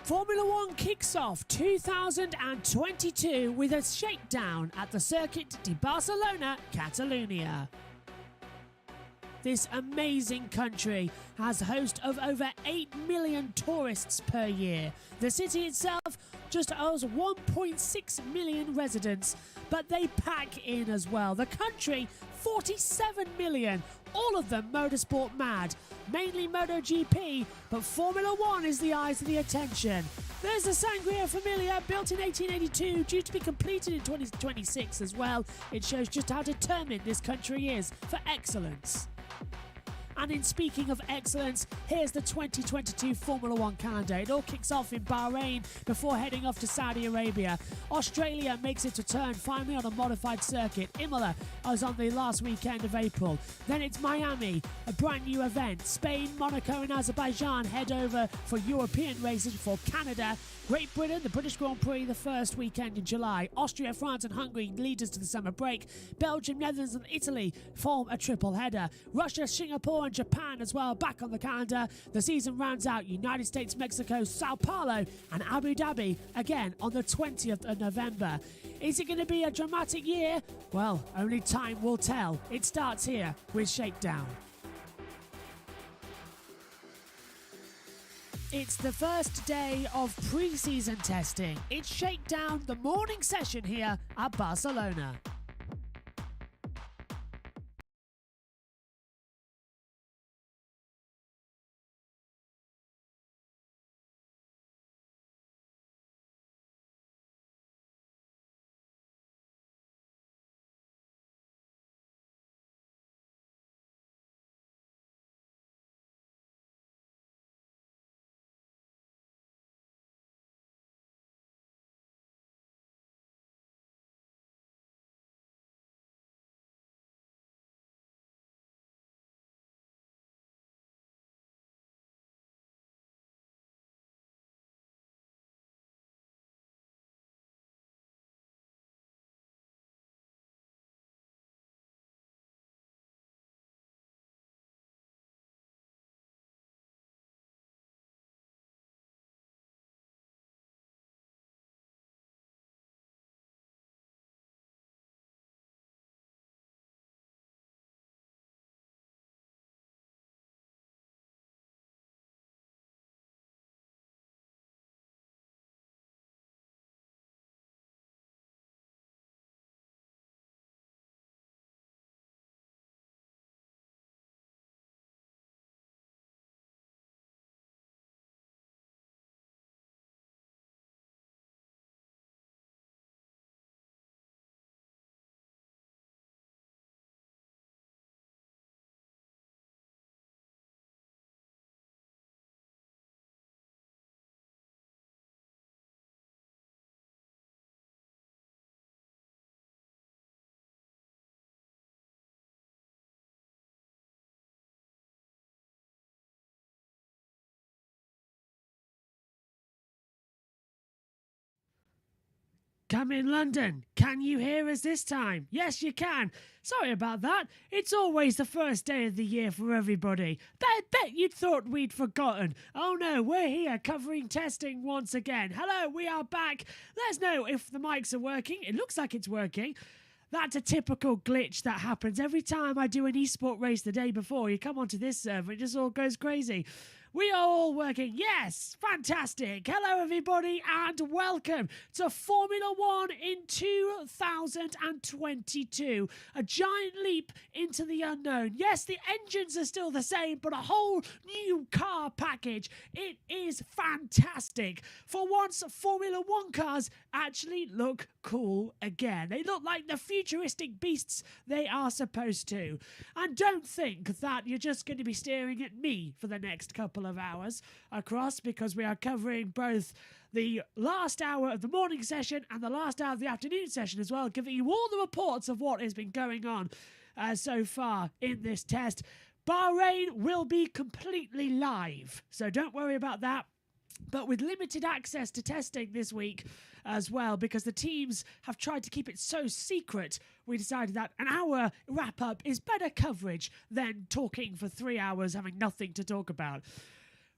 Formula One kicks off 2022 with a shakedown at the Circuit de Barcelona, Catalunya. This amazing country has a host of over 8 million tourists per year. The city itself just owes 1.6 million residents, but they pack in as well. The country, 47 million, all of them motorsport mad, mainly MotoGP, but Formula One is the eyes of the attention. There's the Sangria Familia, built in 1882, due to be completed in 2026 as well. It shows just how determined this country is for excellence. And in speaking of excellence, here's the 2022 Formula One calendar. It all kicks off in Bahrain before heading off to Saudi Arabia. Australia makes its return finally on a modified circuit. Imola is on the last weekend of April. Then it's Miami, a brand new event. Spain, Monaco and Azerbaijan head over for European racing for Canada. Great Britain, the British Grand Prix the first weekend in July. Austria, France and Hungary lead us to the summer break. Belgium, Netherlands and Italy form a triple header. Russia, Singapore and Japan as well back on the calendar. The season rounds out United States, Mexico, Sao Paulo and Abu Dhabi again on the 20th of November. Is it going to be a dramatic year? Well, only time will tell. It starts here with Shakedown. It's the first day of pre-season testing. It's Shakedown, the morning session here at Barcelona. Come in, London. Can you hear us this time? Yes, you can. Sorry about that. It's always the first day of the year for everybody. Bet you'd thought we'd forgotten. Oh no, we're here covering testing once again. Hello, we are back. Let us know if the mics are working. It looks like it's working. That's a typical glitch that happens every time I do an esport race the day before. You come onto this server, it just all goes crazy. We are all working. Yes, fantastic. Hello, everybody, and welcome to Formula One in 2022. A giant leap into the unknown. Yes, the engines are still the same, but a whole new car package. It is fantastic. For once, Formula One cars actually look cool again. They look like the futuristic beasts they are supposed to. And don't think that you're just going to be staring at me for the next couple of hours across, because we are covering both the last hour of the morning session and the last hour of the afternoon session as well, giving you all the reports of what has been going on so far in this test. Bahrain will be completely live, so don't worry about that. But with limited access to testing this week as well, because the teams have tried to keep it so secret, we decided that an hour wrap-up is better coverage than talking for 3 hours having nothing to talk about.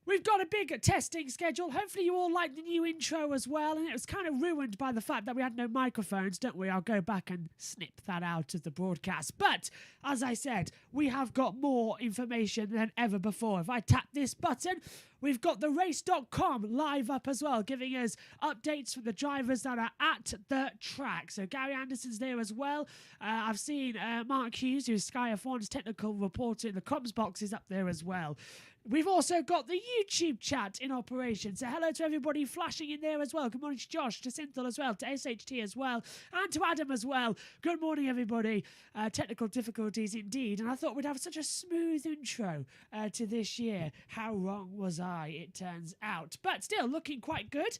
We've got a big testing schedule. Hopefully you all like the new intro as well. And it was kind of ruined by the fact that we had no microphones, don't we? I'll go back and snip that out of the broadcast. But, as I said, we have got more information than ever before. If I tap this button, we've got the race.com live up as well, giving us updates from the drivers that are at the track. So Gary Anderson's there as well. I've seen Mark Hughes, who's Sky F1's technical reporter in the comms box, is up there as well. We've also got the YouTube chat in operation. So hello to everybody flashing in there as well. Good morning to Josh, to Synthel as well, to SHT as well, and to Adam as well. Good morning, everybody. Technical difficulties indeed. And I thought we'd have such a smooth intro to this year. How wrong was I, it turns out. But still, looking quite good.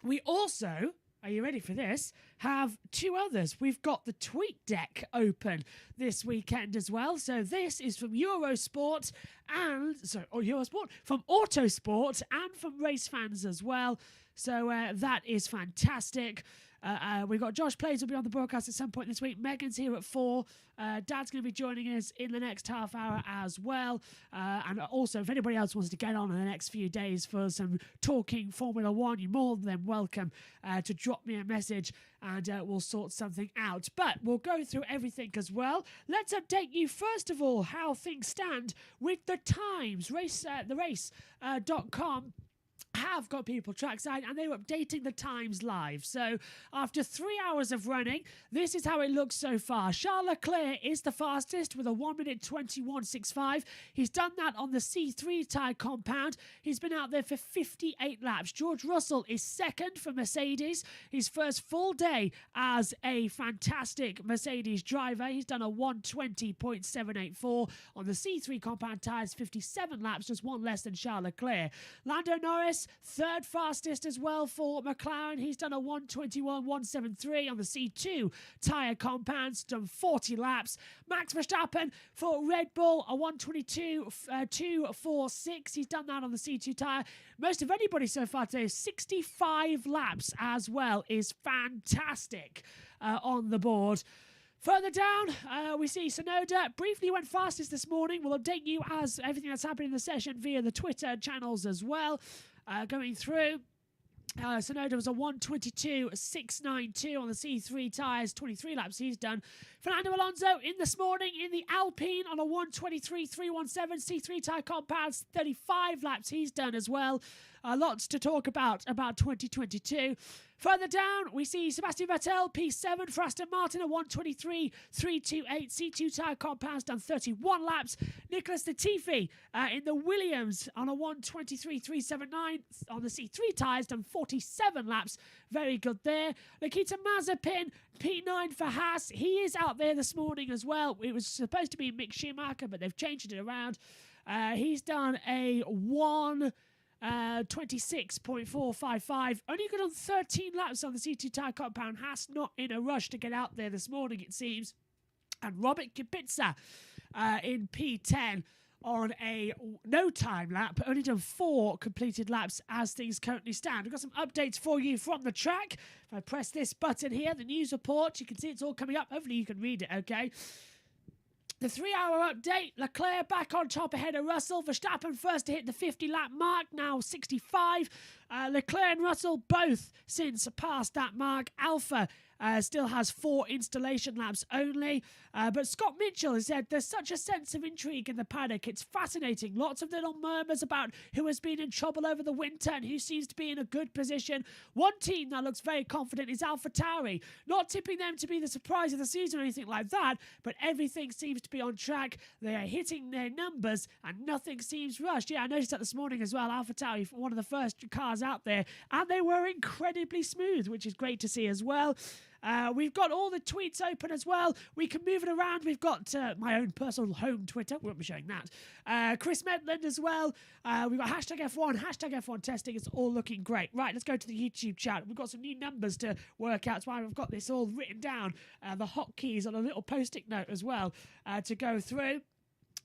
We also... Are you ready for this? Have two others. We've got the Tweet Deck open this weekend as well. So this is from Eurosport from Autosport and from Race Fans as well. So that is fantastic. We've got Josh Plays will be on the broadcast at some point this week. Megan's here at 4. Dad's going to be joining us in the next half hour as well. And also, if anybody else wants to get on in the next few days for some talking Formula 1, you're more than welcome to drop me a message and we'll sort something out. But we'll go through everything as well. Let's update you first of all how things stand with the times. The race.com have got people trackside and they were updating the times live. So after 3 hours of running, this is how it looks so far. Charles Leclerc is the fastest with a 1 minute 21.65. He's done that on the C3 tyre compound. He's been out there for 58 laps. George Russell is second for Mercedes. His first full day as a fantastic Mercedes driver. He's done a 120.784 on the C3 compound tyres, 57 laps, just one less than Charles Leclerc. Lando Norris, third fastest as well for McLaren. He's done a 121.173 on the C2 tyre compounds, done 40 laps. Max Verstappen for Red Bull, a 122.246. He's done that on the C2 tyre. Most of anybody so far today, 65 laps as well, is fantastic on the board. Further down, we see Sonoda briefly went fastest this morning. We'll update you as everything that's happening in the session via the Twitter channels as well. Going through, Sonoda was a 122.692 on the C3 tyres, 23 laps he's done. Fernando Alonso in this morning in the Alpine on a 123.317 C3 tyre compounds, 35 laps he's done as well. Lots to talk about 2022. Further down, we see Sebastian Vettel, P7 for Aston Martin, a 123.328 C2 tyre compounds, done 31 laps. Nicholas Latifi in the Williams on a 123.379 on the C3 tyres, done 47 laps. Very good there. Nikita Mazepin, P9 for Haas. He is out there this morning as well. It was supposed to be Mick Schumacher, but they've changed it around. He's done a 26.455. Only got on 13 laps on the C2 tyre compound. Haas not in a rush to get out there this morning, it seems. And Robert Kubica in P10 on a no-time lap. Only done 4 completed laps as things currently stand. We've got some updates for you from the track. If I press this button here, the news report, you can see it's all coming up. Hopefully you can read it, okay? The 3-hour update, Leclerc back on top ahead of Russell. Verstappen first to hit the 50-lap mark, now 65. Leclerc and Russell both since past that mark. Alpha still has 4 installation laps only. But Scott Mitchell has said there's such a sense of intrigue in the paddock. It's fascinating. Lots of little murmurs about who has been in trouble over the winter and who seems to be in a good position. One team that looks very confident is AlphaTauri. Not tipping them to be the surprise of the season or anything like that, but everything seems to be on track. They are hitting their numbers and nothing seems rushed. Yeah, I noticed that this morning as well. AlphaTauri, one of the first cars out there, and they were incredibly smooth, which is great to see as well. We've got all the tweets open as well. We can move it around. We've got my own personal home Twitter. We won't be showing that. Chris Medland as well. We've got hashtag F1 testing. It's all looking great. Right, let's go to the YouTube chat. We've got some new numbers to work out. That's why I've got this all written down. The hotkeys on a little post-it note as well to go through.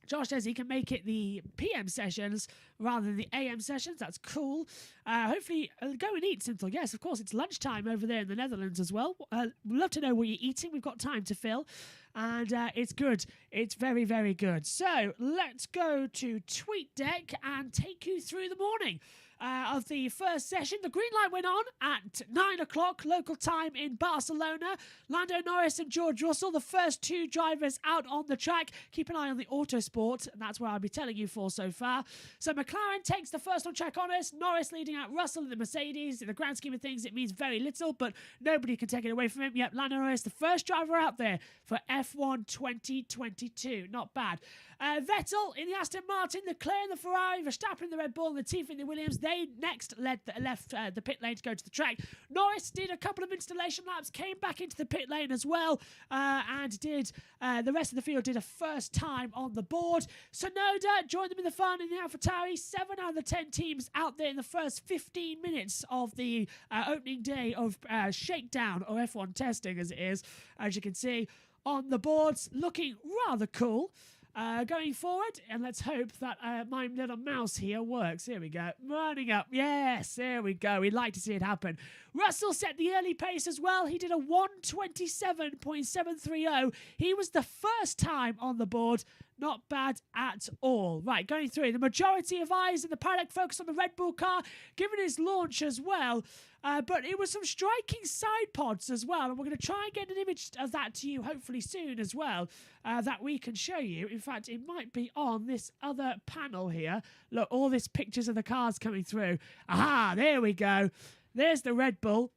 Josh says he can make it the PM sessions rather than the AM sessions. That's cool. Hopefully, go and eat, Synthel. Yes, of course, it's lunchtime over there in the Netherlands as well. We'd love to know what you're eating. We've got time to fill. and it's good. It's very, very good. So let's go to TweetDeck and take you through the morning of the first session. The green light went on at 9 o'clock local time in Barcelona. Lando Norris and George Russell, the first two drivers out on the track. Keep an eye on the Autosport, and that's where I'll be telling you for so far. So McLaren takes the first on track honours. Norris leading out Russell in the Mercedes. In the grand scheme of things, it means very little, but nobody can take it away from him. Yep, Lando Norris, the first driver out there for F1 2022. Not bad. Vettel in the Aston Martin, Leclerc in the Ferrari, Verstappen in the Red Bull, and Latifi in the Williams. They next left the pit lane to go to the track. Norris did a couple of installation laps, came back into the pit lane as well, and did the rest of the field did a first time on the board. Tsunoda joined them in the fun in the AlphaTauri. 7 out of the 10 teams out there in the first 15 minutes of the opening day of shakedown, or F1 testing as it is, as you can see on the boards, looking rather cool. Going forward, and let's hope that my little mouse here works. Here we go. Running up. Yes, there we go. We'd like to see it happen. Russell set the early pace as well. He did a 1:27.730. He was the first time on the board. Not bad at all. Right, going through. The majority of eyes in the paddock focused on the Red Bull car, given his launch as well. But it was some striking side pods as well. And we're going to try and get an image of that to you hopefully soon as well, that we can show you. In fact, it might be on this other panel here. Look, all these pictures of the cars coming through. Aha, there we go. There's the Red Bull.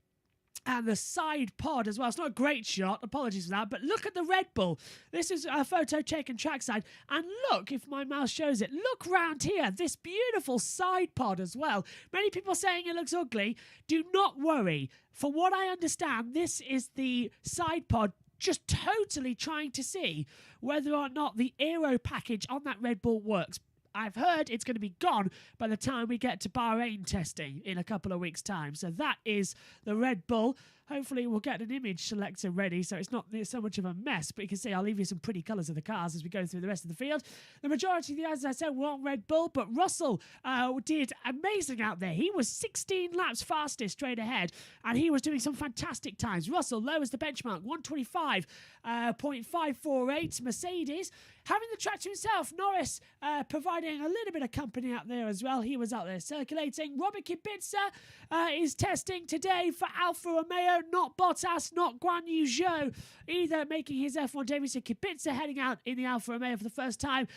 And the side pod as well. It's not a great shot. Apologies for that. But look at the Red Bull. This is a photo taken trackside. And look, if my mouse shows it, look round here. This beautiful side pod as well. Many people saying it looks ugly. Do not worry. For what I understand, this is the side pod just totally trying to see whether or not the aero package on that Red Bull works. I've heard it's going to be gone by the time we get to Bahrain testing in a couple of weeks' time. So that is the Red Bull. Hopefully we'll get an image selector ready so it's not so much of a mess. But you can see I'll leave you some pretty colours of the cars as we go through the rest of the field. The majority of the eyes, as I said, were on Red Bull. But Russell did amazing out there. He was 16 laps fastest straight ahead. And he was doing some fantastic times. Russell lowers the benchmark, 125.548. Mercedes having the track to himself. Norris providing a little bit of company out there as well. He was out there circulating. Robert Kubica is testing today for Alfa Romeo. Not Bottas, not Guan Yu Zhou either, making his F1 debut. So Kubica heading out in the Alfa Romeo for the first time.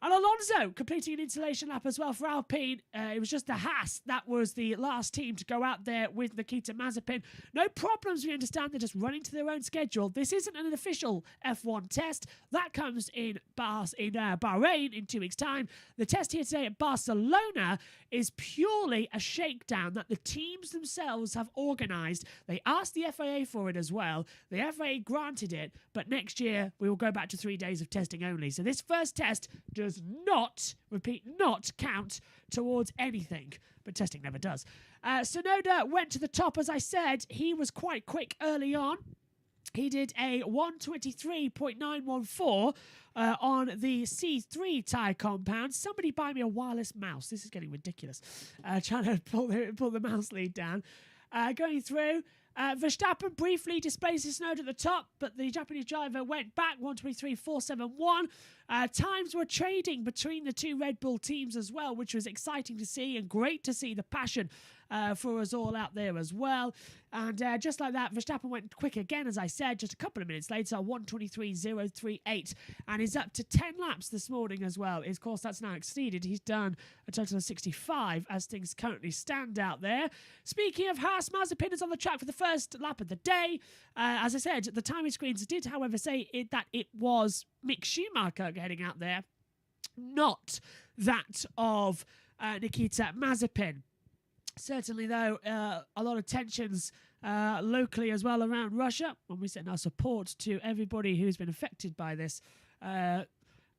And Alonso completing an installation lap as well for Alpine. It was just the Haas that was the last team to go out there with Nikita Mazepin. No problems, we understand. They're just running to their own schedule. This isn't an official F1 test. That comes in Bahrain in 2 weeks' time. The test here today at Barcelona is purely a shakedown that the teams themselves have organised. They asked the FIA for it as well. The FIA granted it, but next year we will go back to 3 days of testing only. So this first test does not, repeat, not count towards anything. But testing never does. Tsunoda went to the top, as I said. He was quite quick early on. He did a 123.914 on the C3 tyre compound. Somebody buy me a wireless mouse. This is getting ridiculous. Trying to pull the mouse lead down. Going through. Verstappen briefly displaces Tsunoda at the top, but the Japanese driver went back, 123.471. Times were trading between the two Red Bull teams as well, which was exciting to see and great to see the passion for us all out there as well. And just like that, Verstappen went quick again, as I said, just a couple of minutes later, 123.038, and is up to 10 laps this morning as well. Of course, that's now exceeded. He's done a total of 65 as things currently stand out there. Speaking of Haas, Mazepin is on the track for the first lap of the day. As I said, the timing screens did, however, say that it was Mick Schumacher heading out there, not that of Nikita Mazepin. Certainly, though, a lot of tensions locally as well around Russia. And we send our support to everybody who's been affected by this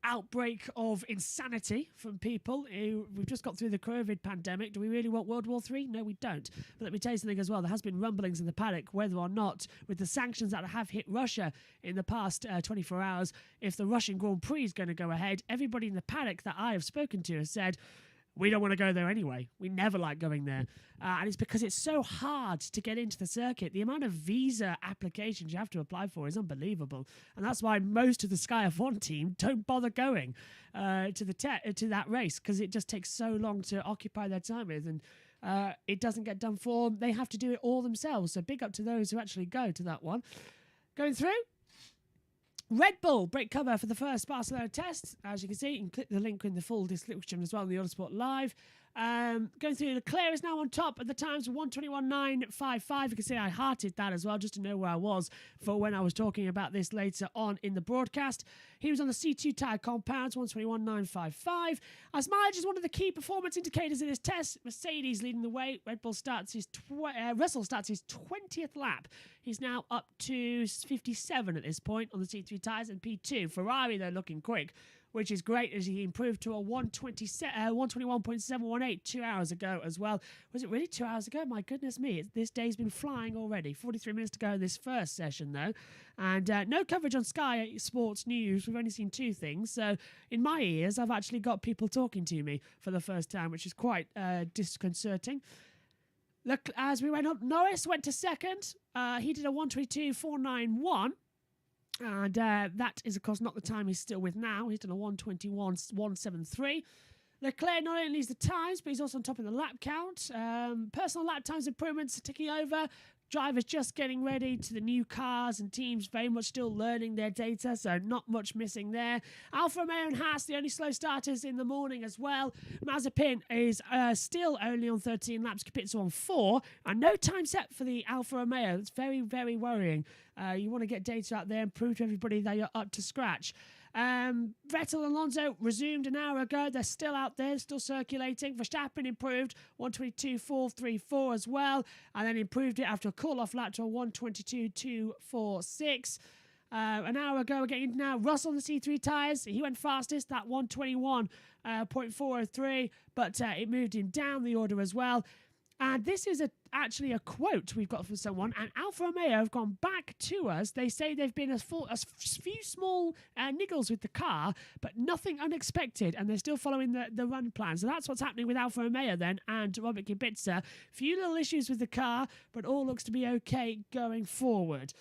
outbreak of insanity from people who we've just got through the COVID pandemic. Do we really want World War III? No, we don't. But let me tell you something as well. There has been rumblings in the paddock whether or not, with the sanctions that have hit Russia in the past 24 hours, if the Russian Grand Prix is going to go ahead. Everybody in the paddock that I have spoken to has said, We don't want to go there anyway. We never like going there. And it's because it's so hard to get into the circuit. The amount of visa applications you have to apply for is unbelievable. And that's why most of the Sky F1 team don't bother going to that race, because it just takes so long to occupy their time with. And it doesn't get done for them. They have to do it all themselves. So big up to those who actually go to that one. Going through. Red Bull break cover for the first Barcelona test. As you can see, you can click the link in the full description as well on the Autosport Live. Going through, Leclerc is now on top at the times 1:21.955. You can see I hearted that as well, just to know where I was for when I was talking about this later on in the broadcast. He was on the C2 tyre compounds, 1:21.955. As mileage is one of the key performance indicators in this test, Mercedes leading the way. Russell starts his 20th lap. He's now up to 57 at this point on the C3 tyres and P2. Ferrari, they're looking quick, which is great as he improved to a 121.718 2 hours ago as well. Was it really 2 hours ago? My goodness me, this day's been flying already. 43 minutes to go in this first session, though. And no coverage on Sky Sports News. We've only seen two things. So in my ears, I've actually got people talking to me for the first time, which is quite disconcerting. Look, as we went up, Norris went to second. He did a 1:22.491. And that is, of course, not the time he's still with now. He's done a 1:21.173. Leclerc not only leads the times, but he's also on top of the lap count. Personal lap times improvements are ticking over. Drivers just getting ready to the new cars, and teams very much still learning their data, so not much missing there. Alfa Romeo and Haas, the only slow starters in the morning as well. Mazepin is still only on 13 laps, Capizzo on 4, and no time set for the Alfa Romeo. It's very, very worrying. You want to get data out there and prove to everybody that you're up to scratch. Vettel and Alonso resumed an hour ago. They're still out there, still circulating. Verstappen improved 1:22.434 as well, and then improved it after a call-off lap to a 1:22.246. An hour ago, we're getting now Russell on the C3 tyres. He went fastest, that 1:21.403, but it moved him down the order as well. And this is actually a quote we've got from someone. And Alfa Romeo have gone back to us. They say they've been a few small niggles with the car, but nothing unexpected. And they're still following the run plan. So that's what's happening with Alfa Romeo then. And Robert Kubica. Few little issues with the car, but all looks to be okay going forward.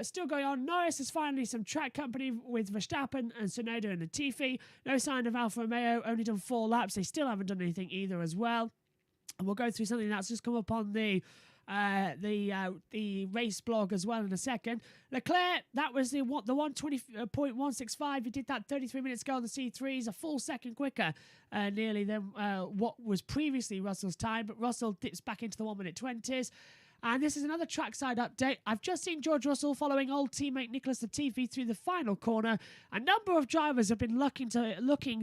Still going on. Norris has finally some track company with Verstappen and Tsunoda and Latifi. No sign of Alfa Romeo. Only done 4 laps. They still haven't done anything either as well. And we'll go through something that's just come up on the race blog as well in a second. Leclerc, that was the 1:20.165. He did that 33 minutes ago on the C3s, a full second quicker nearly than what was previously Russell's time. But Russell dips back into the 1-minute 20s. And this is another trackside update. I've just seen George Russell following old teammate Nicholas Latifi through the final corner. A number of drivers have been looking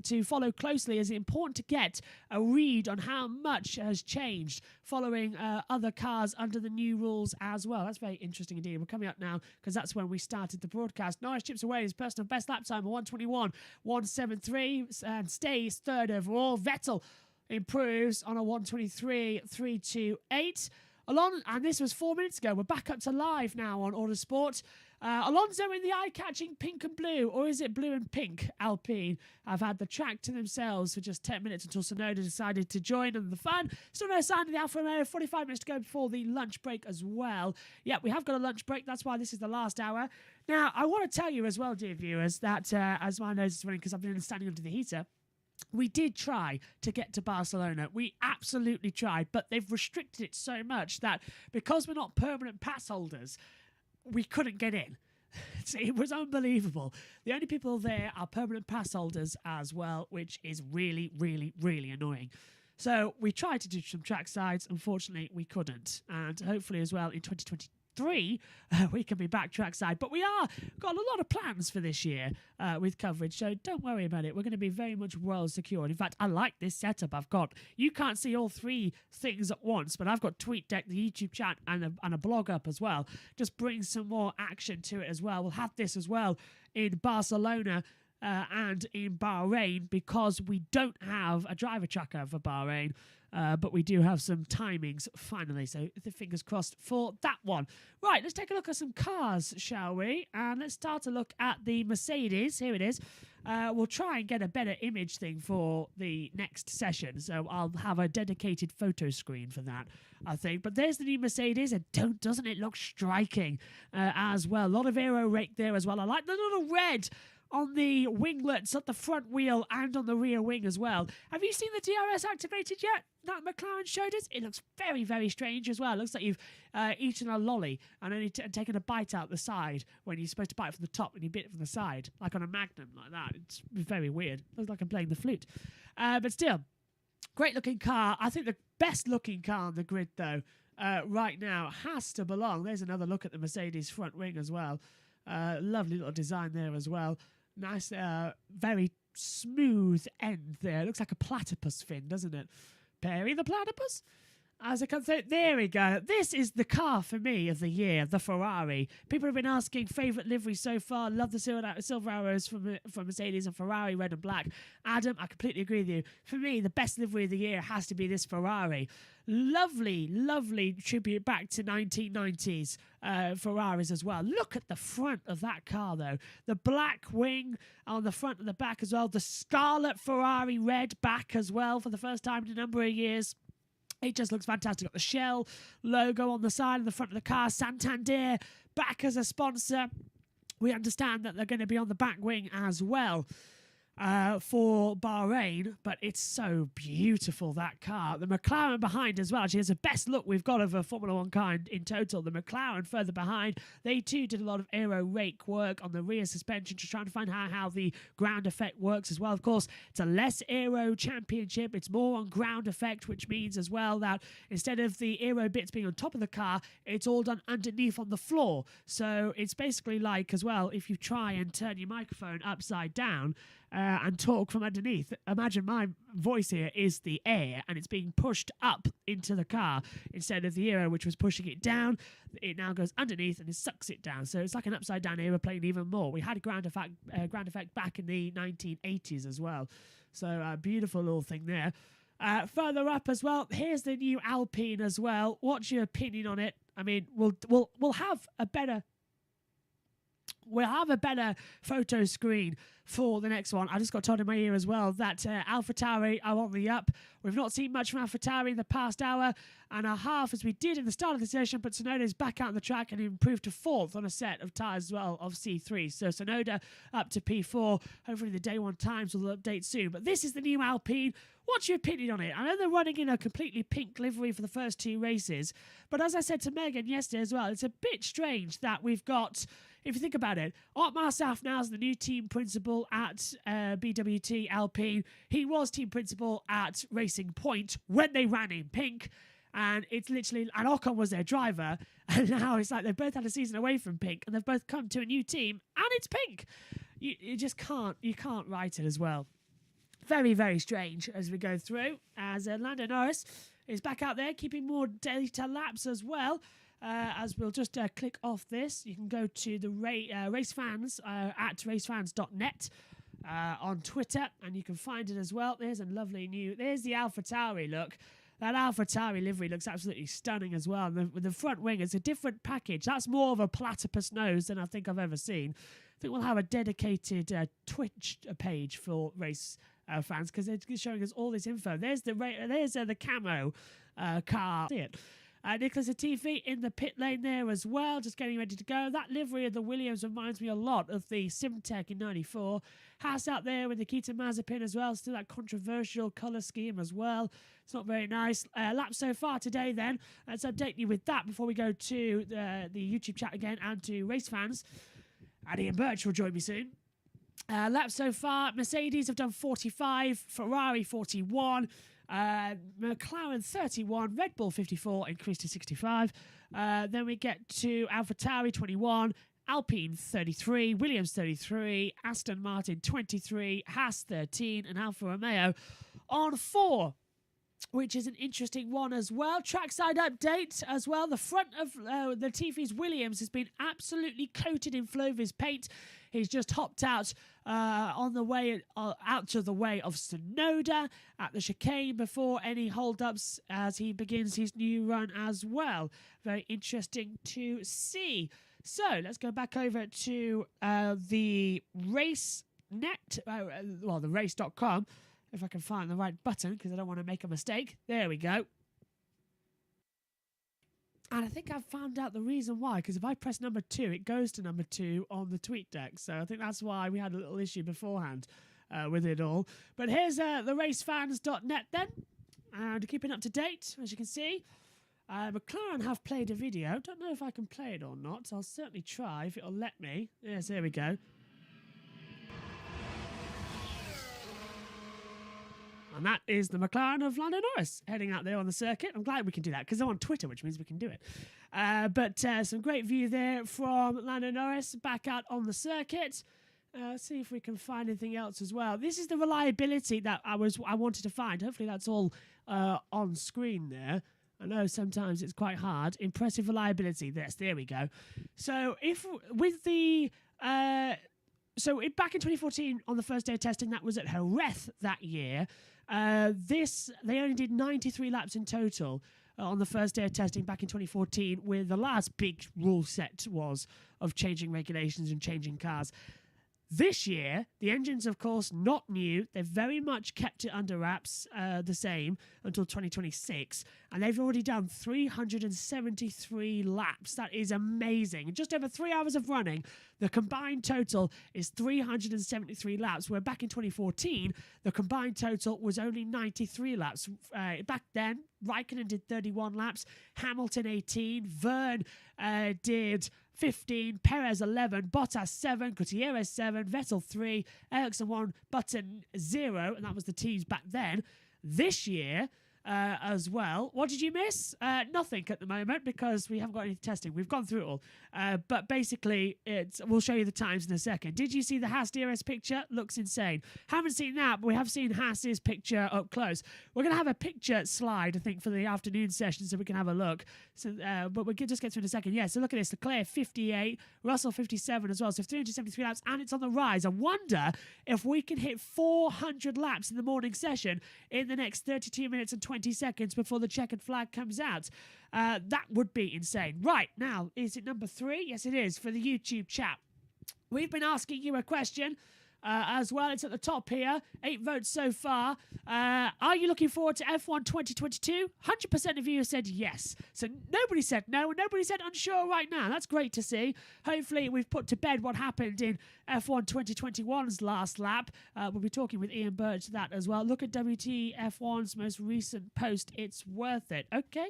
to follow closely, as it's important to get a read on how much has changed following other cars under the new rules as well. That's very interesting indeed. We're coming up now because that's when we started the broadcast. Norris chips away his personal best lap time of 1:21.173 and stays third overall. Vettel improves on a 1:23.328. And this was 4 minutes ago. We're back up to live now on Autosport. Alonso in the eye-catching pink and blue, or is it blue and pink Alpine, have had the track to themselves for just 10 minutes until Tsunoda decided to join in the fun. Still no sign of the Alfa Romeo. 45 minutes to go before the lunch break as well. Yeah, we have got a lunch break. That's why this is the last hour. Now, I want to tell you as well, dear viewers, that as my nose is running because I've been standing under the heater, we did try to get to Barcelona. We absolutely tried, but they've restricted it so much that because we're not permanent pass holders, we couldn't get in. It was unbelievable. The only people there are permanent pass holders as well, which is really, really, really annoying. So we tried to do some track sides. Unfortunately, we couldn't. And hopefully as well in 2023, we can be back trackside. But we are got a lot of plans for this year with coverage, so don't worry about it. We're going to be very much well secured. In fact, I like this setup I've got. You can't see all 3 things at once, but I've got TweetDeck, the YouTube chat, and a blog up as well. Just bring some more action to it as well. We'll have this as well in Barcelona. and in Bahrain, because we don't have a driver tracker for Bahrain. But we do have some timings finally, so the fingers crossed for that one. Right, let's take a look at some cars, shall we? And let's start to look at the Mercedes. Here it is. We'll try and get a better image thing for the next session, so I'll have a dedicated photo screen for that, I think. But there's the new Mercedes, and doesn't it look striking as well? A lot of aero rake there as well. I like the little red on the winglets at the front wheel and on the rear wing as well. Have you seen the DRS activated yet? That McLaren showed us. It looks very, very strange as well. It looks like you've eaten a lolly and only taken a bite out the side when you're supposed to bite from the top and you bit it from the side, like on a Magnum like that. It's very weird. Looks like I'm playing the flute. But still, great looking car. I think the best looking car on the grid though right now has to belong. There's another look at the Mercedes front wing as well. Lovely little design there as well. Nice, very smooth end there. It looks like a platypus fin, doesn't it? Perry the platypus? As I come through, there we go. This is the car for me of the year, the Ferrari. People have been asking favourite livery so far. Love the silver arrows from Mercedes and Ferrari, red and black. Adam, I completely agree with you. For me, the best livery of the year has to be this Ferrari. Lovely, lovely tribute back to 1990s Ferraris as well. Look at the front of that car, though. The black wing on the front and the back as well. The scarlet Ferrari red back as well for the first time in a number of years. It just looks fantastic. Got the Shell logo on the side and the front of the car. Santander back as a sponsor. We understand that they're going to be on the back wing as well for Bahrain, but it's so beautiful, that car. The McLaren behind as well. Actually, it's the best look we've got of a Formula 1 car in total. The McLaren further behind. They too did a lot of aero rake work on the rear suspension, just trying to find out how the ground effect works as well. Of course, it's a less aero championship. It's more on ground effect, which means as well that instead of the aero bits being on top of the car, it's all done underneath on the floor. So it's basically like as well, if you try and turn your microphone upside down, and talk from underneath. Imagine my voice here is the air and it's being pushed up into the car instead of the aero, which was pushing it down. It now goes underneath and it sucks it down. So it's like an upside down aeroplane even more. We had a ground effect back in the 1980s as well. So a beautiful little thing there. Further up as well, here's the new Alpine as well. What's your opinion on it? I mean, we'll have a better photo screen for the next one. I just got told in my ear as well that AlphaTauri are on the up. We've not seen much from AlphaTauri in the past hour and a half as we did in the start of the session, but Tsunoda's back out on the track and improved to 4th on a set of tyres as well of C3. So Tsunoda up to P4. Hopefully the day one times will update soon. But this is the new Alpine. What's your opinion on it? I know they're running in a completely pink livery for the first 2 races, but as I said to Megan yesterday as well, it's a bit strange that we've got, if you think about it, Otmar Saf now is the new team principal at BWT Alpine. He was team principal at Racing Point when they ran in pink, and it's literally, and Ocon was their driver, and now it's like they've both had a season away from pink, and they've both come to a new team, and it's pink. You just can't write it as well. Very, very strange as we go through, as Lando Norris is back out there keeping more data laps as well. As we'll just click off this, you can go to the race fans at racefans.net on Twitter, and you can find it as well. There's a lovely there's the AlphaTauri look. That AlphaTauri livery looks absolutely stunning as well. And with the front wing, it's a different package. That's more of a platypus nose than I think I've ever seen. I think we'll have a dedicated Twitch page for race fans, because they're showing us all this info. There's the camo car. See it. Nicholas Latifi in the pit lane there as well, just getting ready to go. That livery of the Williams reminds me a lot of the Simtech in 94. Haas out there with Nikita Mazepin as well, still that controversial colour scheme as well. It's not very nice. Lap so far today then. Let's update you with that before we go to the YouTube chat again and to race fans. And Ian Birch will join me soon. Laps so far, Mercedes have done 45, Ferrari 41, McLaren 31, Red Bull 54, increased to 65. Then we get to AlphaTauri 21, Alpine 33, Williams 33, Aston Martin 23, Haas 13, and Alfa Romeo on 4. which is an interesting one as well. Trackside update as well. The front of the Latifi's Williams has been absolutely coated in Flovis paint. He's just hopped out on the way out of the way of Sonoda at the chicane before any hold-ups as he begins his new run as well. Very interesting to see. So let's go back over to the race net, the race.com. If I can find the right button, because I don't want to make a mistake. There we go. And I think I've found out the reason why, because if I press number 2, it goes to number 2 on the tweet deck. So I think that's why we had a little issue beforehand with it all. But here's the racefans.net then. And keeping up to date, as you can see. McLaren have played a video. Don't know if I can play it or not. I'll certainly try if it'll let me. Yes, there we go. And that is the McLaren of Lando Norris heading out there on the circuit. I'm glad we can do that because they're on Twitter, which means we can do it. But some great view there from Lando Norris back out on the circuit. Let's see if we can find anything else as well. This is the reliability that I wanted to find. Hopefully that's all on screen there. I know sometimes it's quite hard. Impressive reliability. There we go. So back in 2014 on the first day of testing, that was at Jerez that year. They only did 93 laps in total on the first day of testing back in 2014, where the last big rule set was of changing regulations and changing cars. This year, the engine's, of course, not new. They've very much kept it under wraps, the same, until 2026. And they've already done 373 laps. That is amazing. In just over 3 hours of running, the combined total is 373 laps, where back in 2014, the combined total was only 93 laps. Back then, Raikkonen did 31 laps, Hamilton 18, Verne did 15, Perez 11, Bottas 7, Gutierrez 7, Vettel 3, Ericsson 1, Button 0, and that was the teams back then. This year, as well. What did you miss? Nothing at the moment because we haven't got any testing. We've gone through it all. But basically, we'll show you the times in a second. Did you see the Haas DRS picture? Looks insane. Haven't seen that, but we have seen Haas's picture up close. We're going to have a picture slide, I think, for the afternoon session so we can have a look. So, but we'll just get through in a second. Yeah, so look at this. Leclerc 58, Russell 57 as well. So 373 laps, and it's on the rise. I wonder if we can hit 400 laps in the morning session in the next 32 minutes and 20 seconds before the checkered flag comes out. That would be insane. Right, now, is it number 3? Yes, it is, for the YouTube chat. We've been asking you a question as well. It's at the top here. 8 votes so far. Are you looking forward to F1 2022? 100% of you have said yes. So nobody said no, and nobody said unsure right now. That's great to see. Hopefully we've put to bed what happened in F1 2021's last lap. We'll be talking with Ian Birch to that as well. Look at WTF1's most recent post. It's worth it. Okay.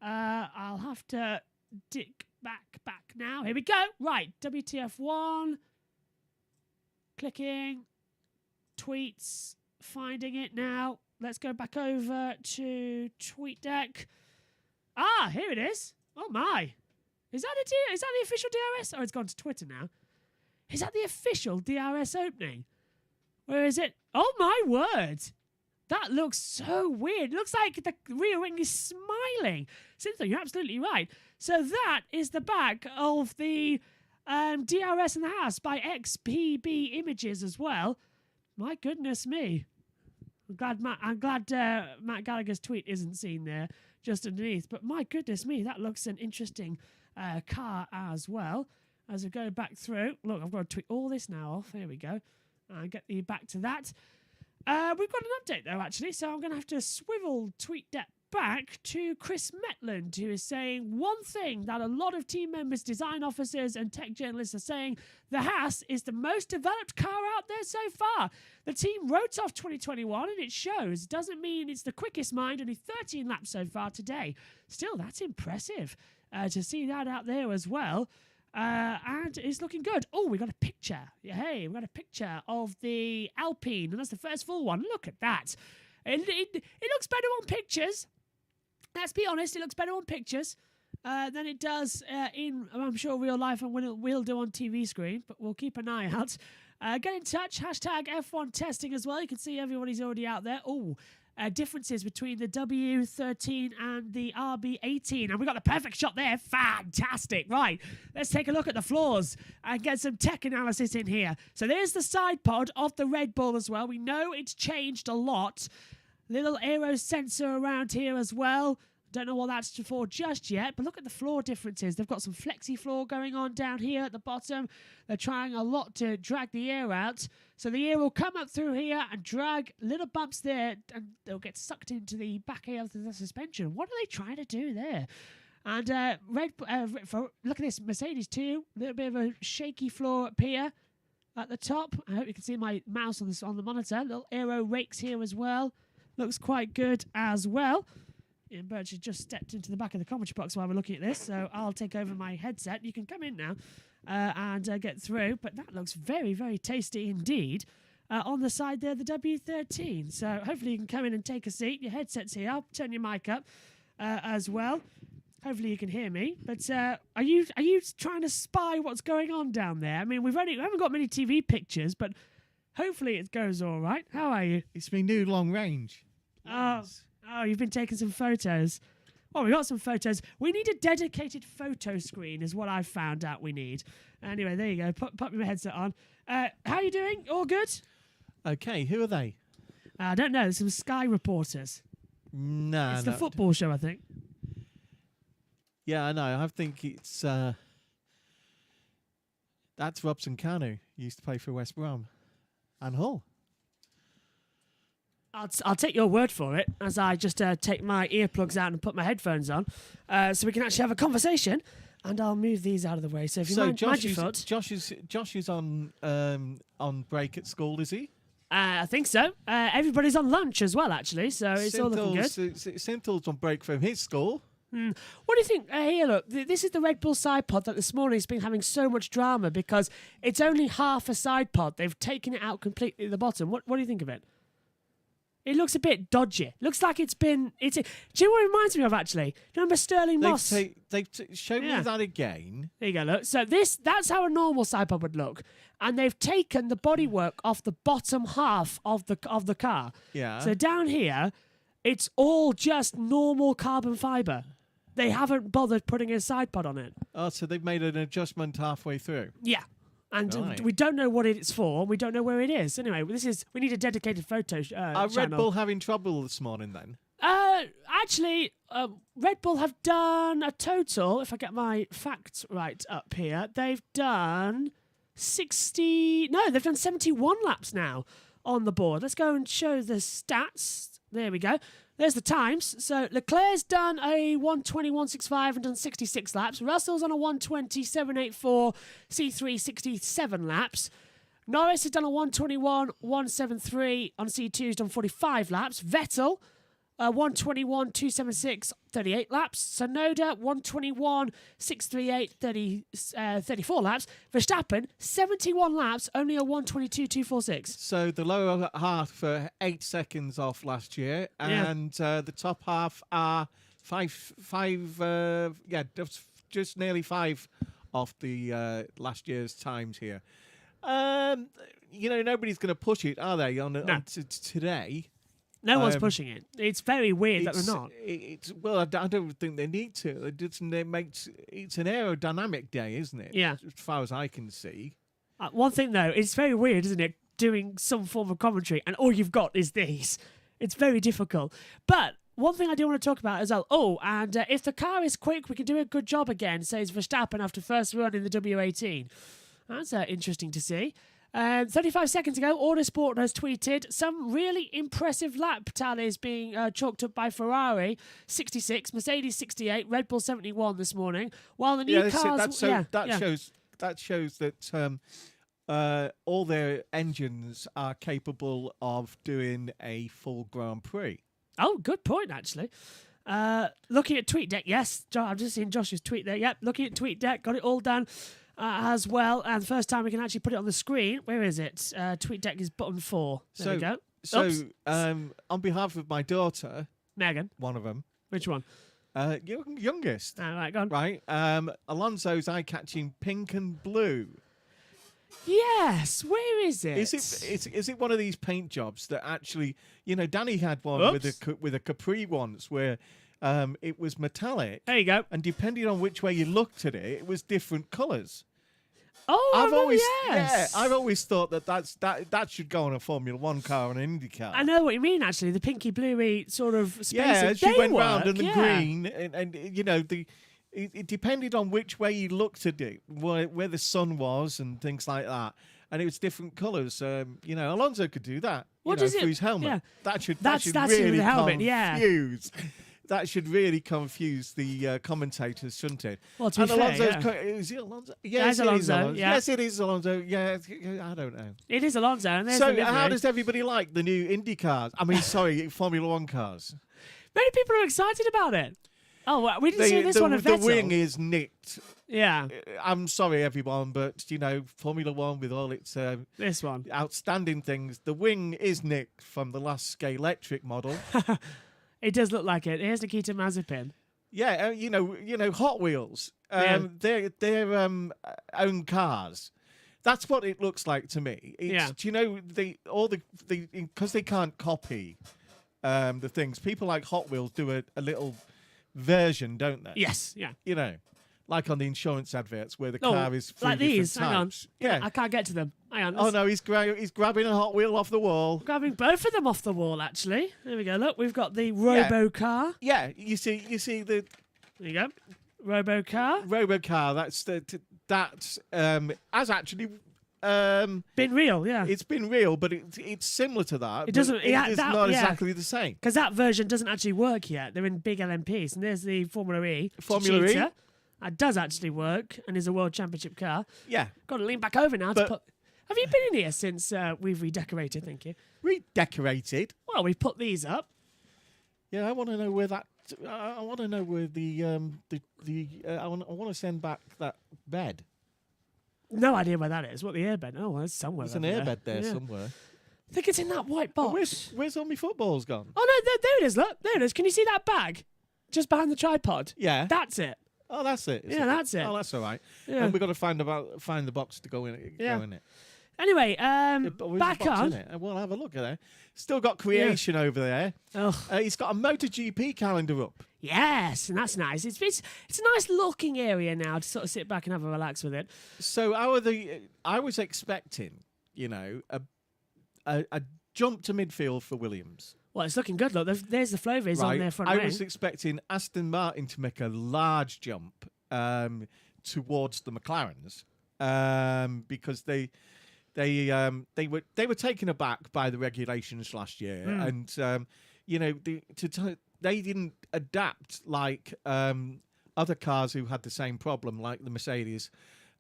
I'll have to dig back now. Here we go. Right. WTF1. Clicking, tweets, finding it now. Let's go back over to TweetDeck. Ah, here it is. Oh my. Is that the official DRS? Oh, it's gone to Twitter now. Is that the official DRS opening? Where is it? Oh my word. That looks so weird. It looks like the rear wing is smiling. Cynthia, you're absolutely right. So that is the back of the DRS in the house by XPB Images as well. My goodness me. I'm glad Matt Gallagher's tweet isn't seen there just underneath. But my goodness me, that looks an interesting car as well. As we go back through. Look, I've got to tweet all this now off. Here we go. I'll get you back to that. We've got an update though, actually. So I'm going to have to swivel TweetDeck back to Chris Metland, who is saying one thing that a lot of team members, design officers and tech journalists are saying: the Haas is the most developed car out there so far. The team wrote off 2021 and it shows. Doesn't mean it's the quickest mind, only 13 laps so far today. Still, that's impressive to see that out there as well. And it's looking good. Oh, we got a picture. Hey, we got a picture of the Alpine, and that's the first full one. Look at that. It looks better on pictures. Let's be honest, it looks better on pictures than it does in, I'm sure, real life, and we'll do on TV screen, but we'll keep an eye out. Get in touch, hashtag F1 testing as well. You can see everybody's already out there. Oh, differences between the W13 and the RB18. And we got the perfect shot there. Fantastic. Right, let's take a look at the floors and get some tech analysis in here. So there's the side pod of the Red Bull as well. We know it's changed a lot. Little aero sensor around here as well. Don't know what that's for just yet, but look at the floor differences. They've got some flexi floor going on down here at the bottom. They're trying a lot to drag the air out. So the air will come up through here and drag little bumps there, and they'll get sucked into the back air of the suspension. What are they trying to do there? And look at this, Mercedes too. A little bit of a shaky floor up here at the top. I hope you can see my mouse on the monitor. Little aero rakes here as well. Looks quite good as well. Ian Birch has just stepped into the back of the commentary box while we're looking at this, so I'll take over my headset. You can come in now and get through, but that looks very, very tasty indeed. On the side there, the W13. So hopefully you can come in and take a seat. Your headset's here. I'll turn your mic up as well. Hopefully you can hear me. But are you trying to spy what's going on down there? I mean, we haven't got many TV pictures, but hopefully it goes all right. How are you? It's my new long range. Oh, you've been taking some photos. Well, we got some photos. We need a dedicated photo screen is what I've found out we need. Anyway, there you go. Pop your headset on. How are you doing? All good? Okay, who are they? I don't know. Some Sky reporters. No, it's the football show, I think. Yeah, I know. I think it's... that's Robson Kanu. He used to play for West Brom. And Hull. I'll take your word for it as I just take my earplugs out and put my headphones on so we can actually have a conversation, and I'll move these out of the way. So if you mind your foot. Josh is on break at school, is he? I think so. Everybody's on lunch as well, actually, so it's all looking good. Sinthel's on break from his school. What do you think? Here, look, this is the Red Bull side pod that this morning has been having so much drama because it's only half a side pod. They've taken it out completely at the bottom. What do you think of it? It looks a bit dodgy. Looks like do you know what it reminds me of, actually? Do you remember Sterling Moss? They've shown me that again. There you go, look. So that's how a normal side pod would look. And they've taken the bodywork off the bottom half of the car. Yeah. So down here, it's all just normal carbon fibre. They haven't bothered putting a side pod on it. Oh, so they've made an adjustment halfway through. Yeah. And we don't know what it's for. We don't know where it is. Anyway, we need a dedicated photo Are Red Bull having trouble this morning then? Actually, Red Bull have done a total, if I get my facts right up here, they've done 71 laps now on the board. Let's go and show the stats. There we go. There's the times. So Leclerc's done a 1:20.165 and done 66 laps. Russell's on a 1:20.784, C3 67 laps. Norris has done a 1:21.173 on C2, has done 45 laps. Vettel, 1:21.276, 38 laps. Tsunoda, 1:21.638, 34 laps. Verstappen, 71 laps, only a 1:22.246. So the lower half are 8 seconds off last year, and the top half are just nearly 5 off the last year's times here. Nobody's going to push it, are they, on today? No one's pushing it. It's very weird that they're not. I don't think they need to. It's an aerodynamic day, isn't it? Yeah. As far as I can see. One thing, though, it's very weird, isn't it, doing some form of commentary, and all you've got is these. It's very difficult. But one thing I do want to talk about as well, and if the car is quick, we can do a good job again, says Verstappen after first run in the W18. That's interesting to see. 35 seconds ago, Autosport has tweeted some really impressive lap tallies being chalked up by Ferrari, 66, Mercedes 68, Red Bull 71 this morning. While the new cars, that shows that all their engines are capable of doing a full Grand Prix. Oh, good point, actually. Looking at TweetDeck, yes, I've just seen Josh's tweet there. Yep, looking at TweetDeck, got it all done. As well, and the first time we can actually put it on the screen. Where is it? TweetDeck is button 4. There we go. So, on behalf of my daughter, Megan, one of them. Which one? Youngest. All right, go on. Right. Alonso's eye-catching pink and blue. Yes, where is it? Is it one of these paint jobs that actually, Danny had one with a Capri once where it was metallic. There you go. And depending on which way you looked at it, it was different colours. Oh, I've always thought that should go on a Formula One car and an Indy car. I know what you mean. Actually, the pinky bluey sort of spaces. Yeah, she went round and the yeah. green, and it depended on which way you looked at it, where the sun was, and things like that. And it was different colours. Alonso could do that. What does it? For his helmet. Yeah. That should That's really the helmet. confuse. That should really confuse the commentators, shouldn't it? Well, to be fair, is it Alonso? Yes, it is Alonso. Yeah. Yes, it is Alonso. Yeah, I don't know. It is Alonso. And so, how does everybody like the new Indy cars? I mean, sorry, Formula One cars. Many people are excited about it. Oh, well, we didn't see this one of Vettel. The wing is nicked. Yeah. I'm sorry, everyone, but, Formula One with all its this one outstanding things, the wing is nicked from the last Scalextric model. It does look like it. Here's Nikita Mazepin. Yeah, Hot Wheels. Their own cars. That's what it looks like to me. Because they can't copy the things. People like Hot Wheels do a little version, don't they? Yes, yeah. Like on the insurance adverts where the car is three like these. different types. Hang on. Yeah, I can't get to them. Hang on. Oh no, he's grabbing a Hot Wheel off the wall. Grabbing both of them off the wall. Actually, there we go. Look, we've got the Robo car. Yeah, you see the. There you go. Robo car. That's has actually been real. Yeah, it's been real, but it's similar to that. It doesn't. It's not exactly the same because that version doesn't actually work yet. They're in big LMPs, and there's the Formula E. Formula E. That does actually work and is a World Championship car. Yeah. Got to lean back over now to put... Have you been in here since we've redecorated, thank you? Redecorated? Well, we've put these up. Yeah, I want to know where that... I want to know where I want to send back that bed. No idea where that is. What the airbed? Oh, well, it's somewhere. There's an airbed there somewhere. I think it's in that white box. Where's all my footballs gone? Oh, no, there it is. Look, there it is. Can you see that bag? Just behind the tripod? Yeah. That's it. Oh, that's it. That's it. Oh, that's all right. Yeah. And we've got to find the box to go in it. Yeah. Go in it. Anyway, back on. We'll have a look at it. Still got creation over there. Oh. He's got a MotoGP calendar up. Yes, and that's nice. It's a nice looking area now to sort of sit back and have a relax with it. So I was expecting, a jump to midfield for Williams. Well, it's looking good. Look, there's the Flovis on their front wing. I was expecting Aston Martin to make a large jump towards the McLarens because they were taken aback by the regulations last year, and they didn't adapt like other cars who had the same problem, like the Mercedes.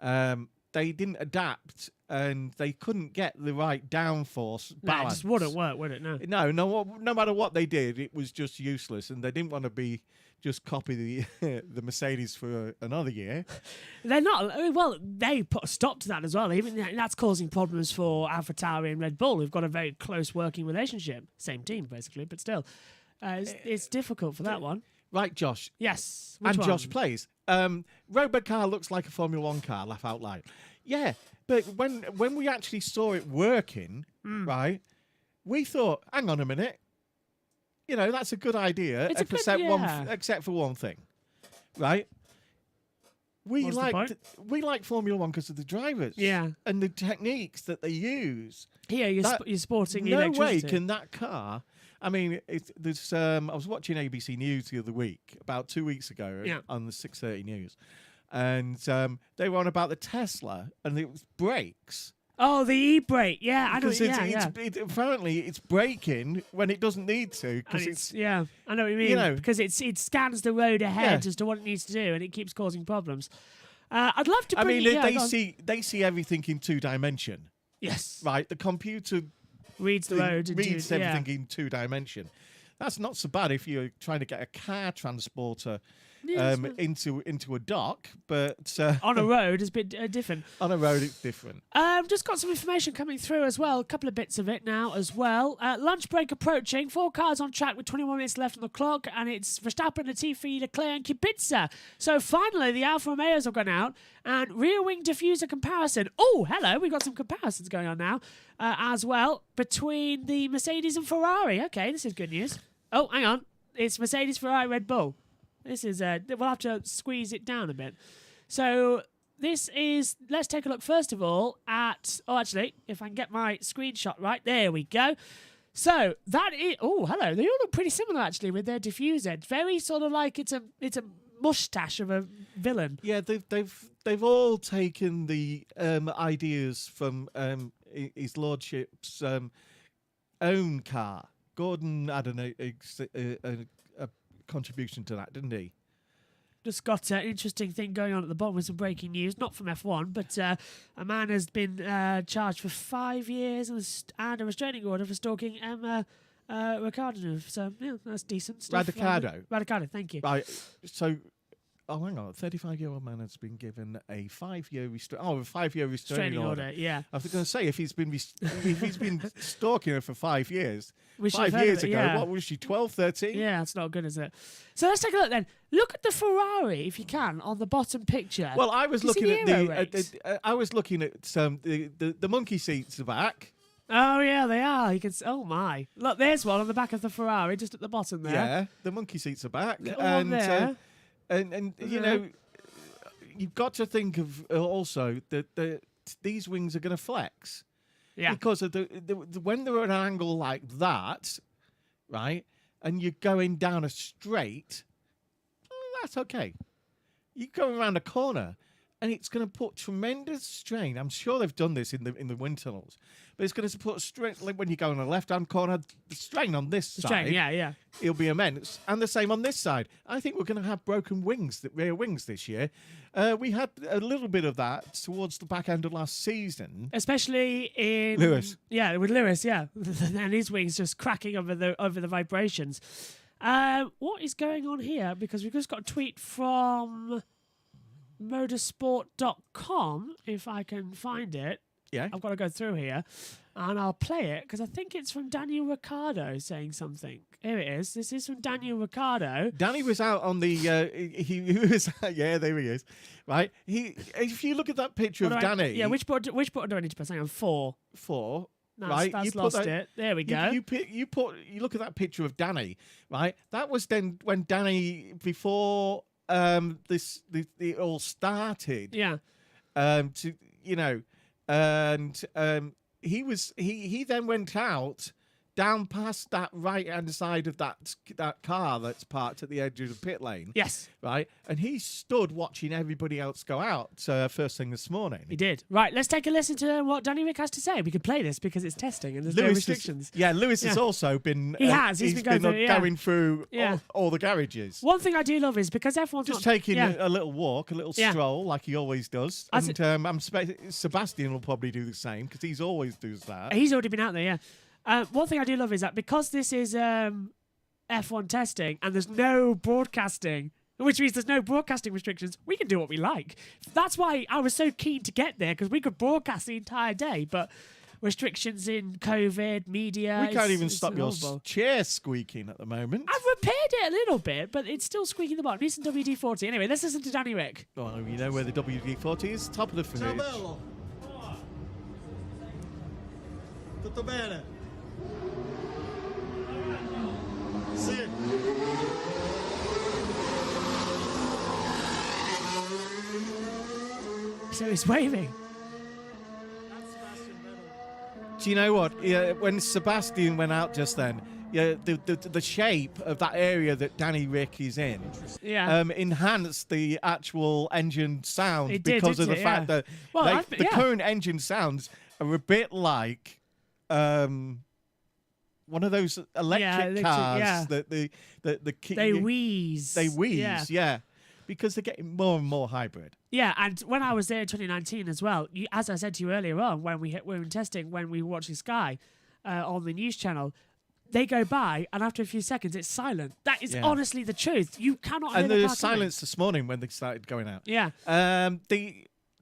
They didn't adapt, and they couldn't get the right downforce balance. No, it just wouldn't work, would it? No matter what they did, it was just useless, and they didn't want to just copy the Mercedes for another year. They're not. Well, they put a stop to that as well. Even that's causing problems for AlphaTauri and Red Bull, who've got a very close working relationship. Same team, basically, but still. It's difficult for that one. Right, Josh. Yes. Which one? Josh plays. Robocar looks like a Formula One car, laugh out loud. Yeah, but when we actually saw it working, right, we thought, hang on a minute. That's a good idea, except for one thing. Right? We like Formula One because of the drivers. Yeah. And the techniques that they use. Here, you're sporting no electricity. way can that car... I mean, I was watching ABC News the other week, about 2 weeks ago, on the 6:30 News, and they were on about the Tesla and it was brakes. Oh, the e-brake, yeah, I know. Apparently, it's braking when it doesn't need to because I know what you mean. Because it scans the road ahead as to what it needs to do, and it keeps causing problems. I'd love to bring. They see everything in 2 dimension. Yes, right. The computer. Reads the road. Reads everything in 2 dimension. That's not so bad if you're trying to get a car transporter Yeah, into a dock, but on a road is a bit different. on a road it's different. Just got some information coming through as well. A couple of bits of it now as well. Lunch break approaching. 4 cars on track with 21 minutes left on the clock, and it's Verstappen, Latifi, Leclerc, and Kubica. So finally, the Alfa Romeos have gone out, and rear wing diffuser comparison. Oh, hello, we've got some comparisons going on now as well between the Mercedes and Ferrari. Okay, this is good news. Oh, hang on, it's Mercedes, Ferrari, Red Bull. This is, we'll have to squeeze it down a bit. So this is, let's take a look first of all at, actually, if I can get my screenshot right, there we go. So that is, hello, they all look pretty similar actually with their diffuser. Very sort of like it's a mustache of a villain. Yeah, they've all taken the ideas from his lordship's own car. Gordon had a contribution to that, didn't he? Just got an interesting thing going on at the bottom with some breaking news, not from F1, but a man has been charged for 5 years and a restraining order for stalking Emma Raducanu. So, yeah, that's decent stuff. Raducanu, thank you. Right, so, hang on, a 35-year-old man has been given a 5-year restraining order. Yeah. I was going to say, if he's been stalking her for 5 years, We should have 5 heard of years it, ago, yeah. what was she, 12, 13? Yeah, that's not good, is it? So let's take a look then. Look at the Ferrari, if you can, on the bottom picture. Well, I was You see looking the at the monkey seats are back. Oh, yeah, they are. You can. Oh, my. Look, there's one on the back of the Ferrari, just at the bottom there. Yeah, the monkey seats are back. Little one there. And you know, you've got to think of also that these wings are going to flex. Yeah. Because of when they're at an angle like that, right, and you're going down a straight, that's okay. You go around a corner, and it's going to put tremendous strain. I'm sure they've done this in the wind tunnels, but it's going to put strain, like when you go on the left-hand corner, the strain on this side, yeah. it'll be immense, and the same on this side. I think we're going to have broken wings, the rear wings this year. We had a little bit of that towards the back end of last season. Especially in Lewis. Yeah, with Lewis, yeah. And his wings just cracking over the vibrations. What is going on here? Because we've just got a tweet from motorsport.com, if I can find it. Yeah. I've got to go through here and I'll play it because I think it's from Daniel Ricciardo saying something. Here it is. This is from Daniel Ricciardo. Danny was out on the he was yeah, there he is. Right? If you look at that picture of Danny. Which button do I need to press? Hang on, 4. No, right? That's you lost it. There we go. You look at that picture of Danny, right? That was then when Danny, before it all started. Yeah. He then went out down past that right-hand side of that car that's parked at the edge of the pit lane. Yes. Right? And he stood watching everybody else go out first thing this morning. He did. Right, let's take a listen to what Danny Rick has to say. We could play this because it's testing and there's no restrictions. Lewis has also been... He's been going through all the garages. One thing I do love is because everyone's just taking a little walk, a little stroll, like he always does. And Sebastian will probably do the same because he's always does that. He's already been out there, yeah. One thing I do love is that because this is F1 testing and there's no broadcasting, which means there's no broadcasting restrictions, we can do what we like. That's why I was so keen to get there, because we could broadcast the entire day, but restrictions in COVID, media... We can't even stop your chair squeaking at the moment. I've repaired it a little bit, but it's still squeaking the bottom. It's in WD-40. Anyway, let's listen to Danny Rick. Well, you know where the WD-40 is? Top of the fridge. Ciao bello. Tutto bene? Sì. So he's waving. Do you know what? Yeah, when Sebastian went out just then, the shape of that area that Danny Rick is in enhanced the actual engine sound because of the fact that the current engine sounds are a bit like one of those electric cars that they wheeze. They wheeze, yeah. Because they're getting more and more hybrid. Yeah, and when I was there in 2019 as well, as I said to you earlier on, when we were in testing, when we were watching Sky on the news channel, they go by, and after a few seconds, it's silent. That is Yeah. honestly the truth. You cannot hear And the there car was coming. silence this morning when they started going out. Yeah.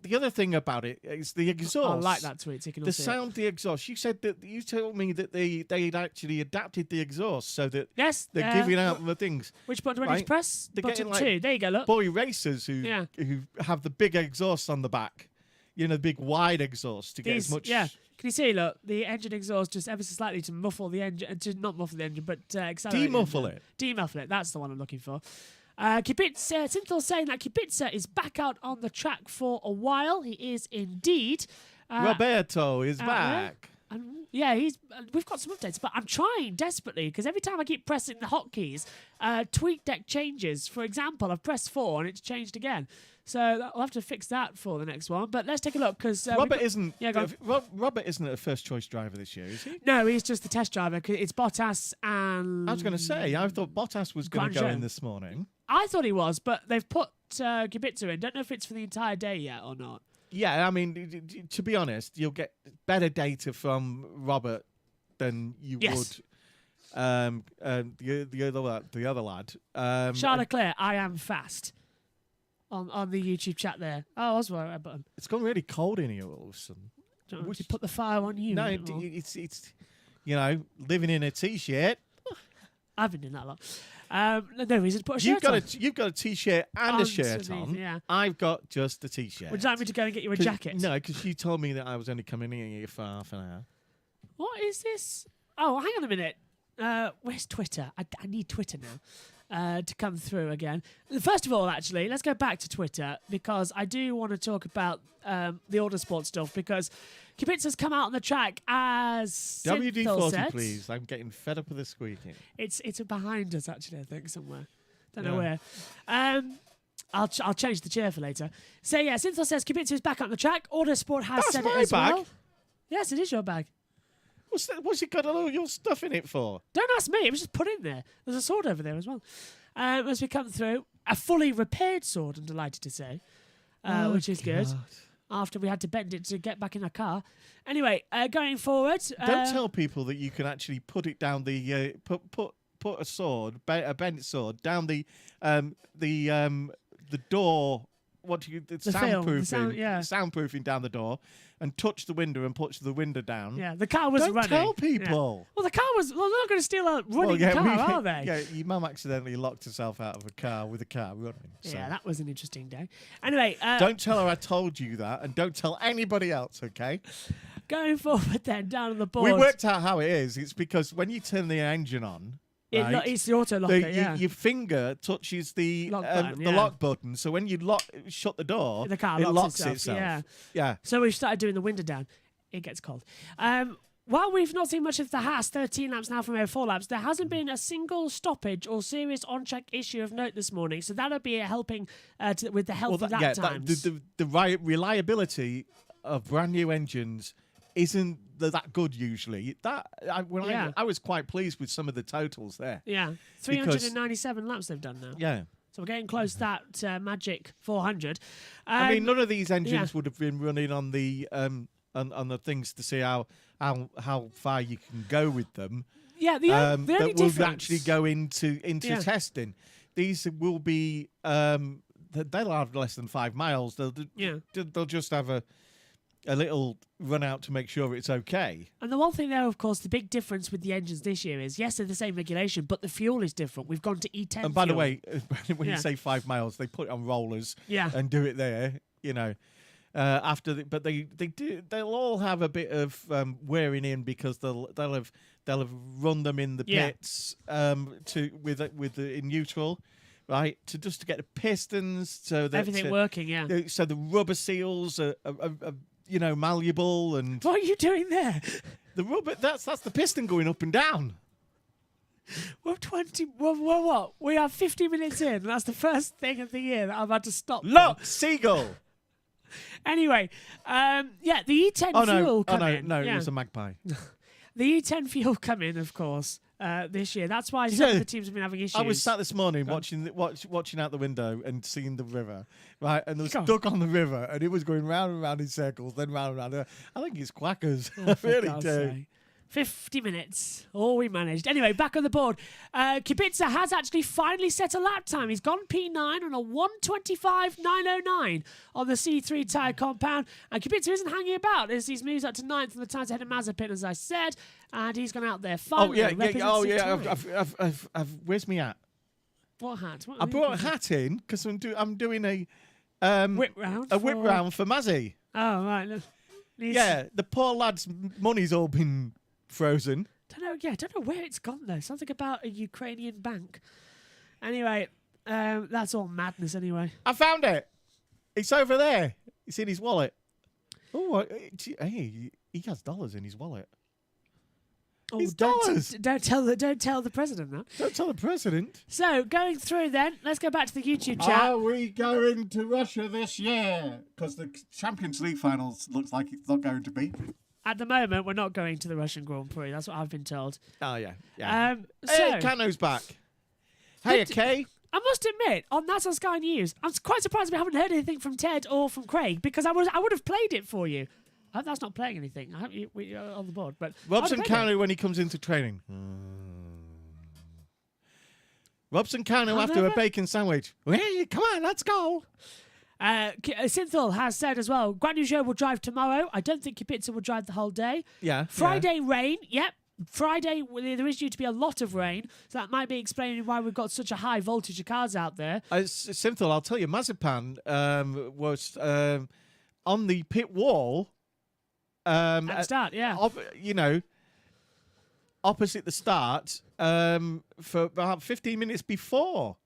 The other thing about it is the exhaust. I like that tweet. So you can all The see it. sound, the exhaust. You said that you told me that they'd actually adapted the exhaust so that Yes. they're giving out the things. Which button do I need to Right. press? They're Button getting, 2. There you go, look. Boy racers who Yeah. have the big exhaust on the back. You know, the big wide exhaust to get These- as much. Yeah. Can you see, look, the engine exhaust just ever so slightly to muffle the engine, to not muffle the engine, but accelerate the Demuffle engine. it. Demuffle it, that's the one I'm looking for. Kubica, Synthil's saying that Kubica is back out on the track for a while. He is indeed. Roberto is there. back. And yeah, we've got some updates, but I'm trying desperately because every time I keep pressing the hotkeys, tweet deck changes. For example, I've pressed 4 and it's changed again. So I'll have to fix that for the next one. But let's take a look because Robert isn't. Yeah, go on. Robert isn't a first choice driver this year, is he? No, he's just the test driver. 'Cause it's Bottas and I was going to say, I thought Bottas was going to go Grosjean. in this morning. I thought he was, but they've put Kubica in. Don't know if it's for the entire day yet or not. Yeah, I mean, to be honest, you'll get better data from Robert than you Yes. would the other lad. Charles Leclerc, I am fast. On the YouTube chat there. Oh, I was the right button. It's gone really cold in here all of a sudden. Do you want me to put the fire on you? No, a bit more? it's living in a t-shirt. I've been doing that a lot. No reason to put a shirt on. You've got a t-shirt and a shirt Underneath, on. yeah. I've got just a t-shirt. Would you like me to go and get you a jacket? No, because you told me that I was only coming in here for half an hour. What is this? Oh, hang on a minute. Where's Twitter? I need Twitter now to come through again. First of all, actually, let's go back to Twitter because I do want to talk about the Autosport stuff because Kubica's come out on the track as Synthil WD-40, said. please. I'm getting fed up with the squeaking. It's behind us actually, I think somewhere. Don't know Yeah. where. I'll change the chair for later. So yeah, Synthil says Kubica is back on the track. Autosport has That's said my it as bag. well. Yes, it is your bag. What's it got all your stuff in it for? Don't ask me. It was just put in there. There's a sword over there as well. As we come through, a fully repaired sword, I'm delighted to say, which is good. God. After we had to bend it to get back in our car. Anyway, going forward. Don't tell people that you can actually put it down the put a sword, a bent sword, down the door. The film, the soundproofing? sound, yeah. Soundproofing down the door, and touch the window and push the window down. Yeah, the car was Don't running. tell Yeah. people. Well, the car was. Well, they're not going to steal a running car, are they? Yeah, your mum accidentally locked herself out of a car with a car running. So. Yeah, that was an interesting day. Anyway, Don't tell her I told you that, and don't tell anybody else, okay? going forward then, down on the board. We worked out how it is. It's because when you turn the engine on, right, it's the auto locker, yeah. your finger touches the Lock button, the yeah. lock button. So when you shut the door, The car it locks locks itself, yeah. Yeah. So we've started doing the window down. It gets cold. While we've not seen much of the Haas, 13 laps now from over 4 laps, there hasn't been a single stoppage or serious on-track issue of note this morning. So that'll be a helping with the health of lap times. The reliability of brand new engines isn't that good usually. I was quite pleased with some of the totals there. Yeah, 397 laps they've done now. Yeah. So we're getting close to that magic 400. I mean, none of these engines yeah. would have been running on the things to see how far you can go with them. Yeah, the only that will difference actually go into Yeah. testing. These will be they'll have less than 5 miles. They'll just have a little run out to make sure it's okay. And the one thing there, of course, the big difference with the engines this year is, yes, they're the same regulation, but the fuel is different. We've gone to E10 And by the fuel. way, when Yeah. you say 5 miles, they put it on rollers Yeah. and do it there. But they'll all have a bit of wearing in because they'll have run them in the Yeah. pits in neutral, right? To get the pistons so that Everything working, yeah. So the rubber seals are malleable, and What are you doing there? the rubber that's the piston going up and down. We're what? We are 50 minutes in, and that's the first thing of the year that I've had to stop. Look, seagull. Anyway, the E10 fuel come in. No, Yeah. it was a magpie. The E10 fuel come in, of course, this year. That's why some of the teams have been having issues. I was sat this morning watching out the window and seeing the river, right? And there was duck on the river, and it was going round and round in circles, then round and round. I think it's quackers. Oh, I for really God's do. sake. 50 minutes. All we managed. Anyway, back on the board. Kubica has actually finally set a lap time. He's gone P9 on a 1:25.909 on the C3 tyre compound. And Kubica isn't hanging about as he's moved up to 9th on the times ahead of Mazepin, as I said. And he's gone out there finally. Where's me hat? What hat? What I brought a hat in because I'm doing a whip round. A whip round for Mazzy. Oh, right. Yeah, the poor lad's money's all been frozen. Don't know where it's gone though. Something about a Ukrainian bank. Anyway, that's all madness anyway. I found it. It's over there. It's in his wallet. Oh, hey, he has dollars in his wallet. Oh, It's don't dollars. Don't tell the president that. Don't tell the president. So going through then, let's go back to the YouTube chat. Are we going to Russia this year? Because the Champions League finals looks like it's not going to be. At the moment, we're not going to the Russian Grand Prix. That's what I've been told. Oh yeah. So Hey, Cano's back. Hey, Kay. I must admit, that's on Sky News. I'm quite surprised we haven't heard anything from Ted or from Craig because I would have played it for you. I hope that's not playing anything. I hope we are on the board. But Robson Cano when he comes into training. Robson Cano after a bacon sandwich. Hey, come on, let's go. Synthol has said as well, Guan Yu Zhou will drive tomorrow. I don't think Kubica will drive the whole day. Yeah. Friday rain. Yep. Friday, there is due to be a lot of rain, so that might be explaining why we've got such a high voltage of cars out there. Synthol, I'll tell you, Mazepan was on the pit wall. At the start, yeah. Opposite the start for about 15 minutes before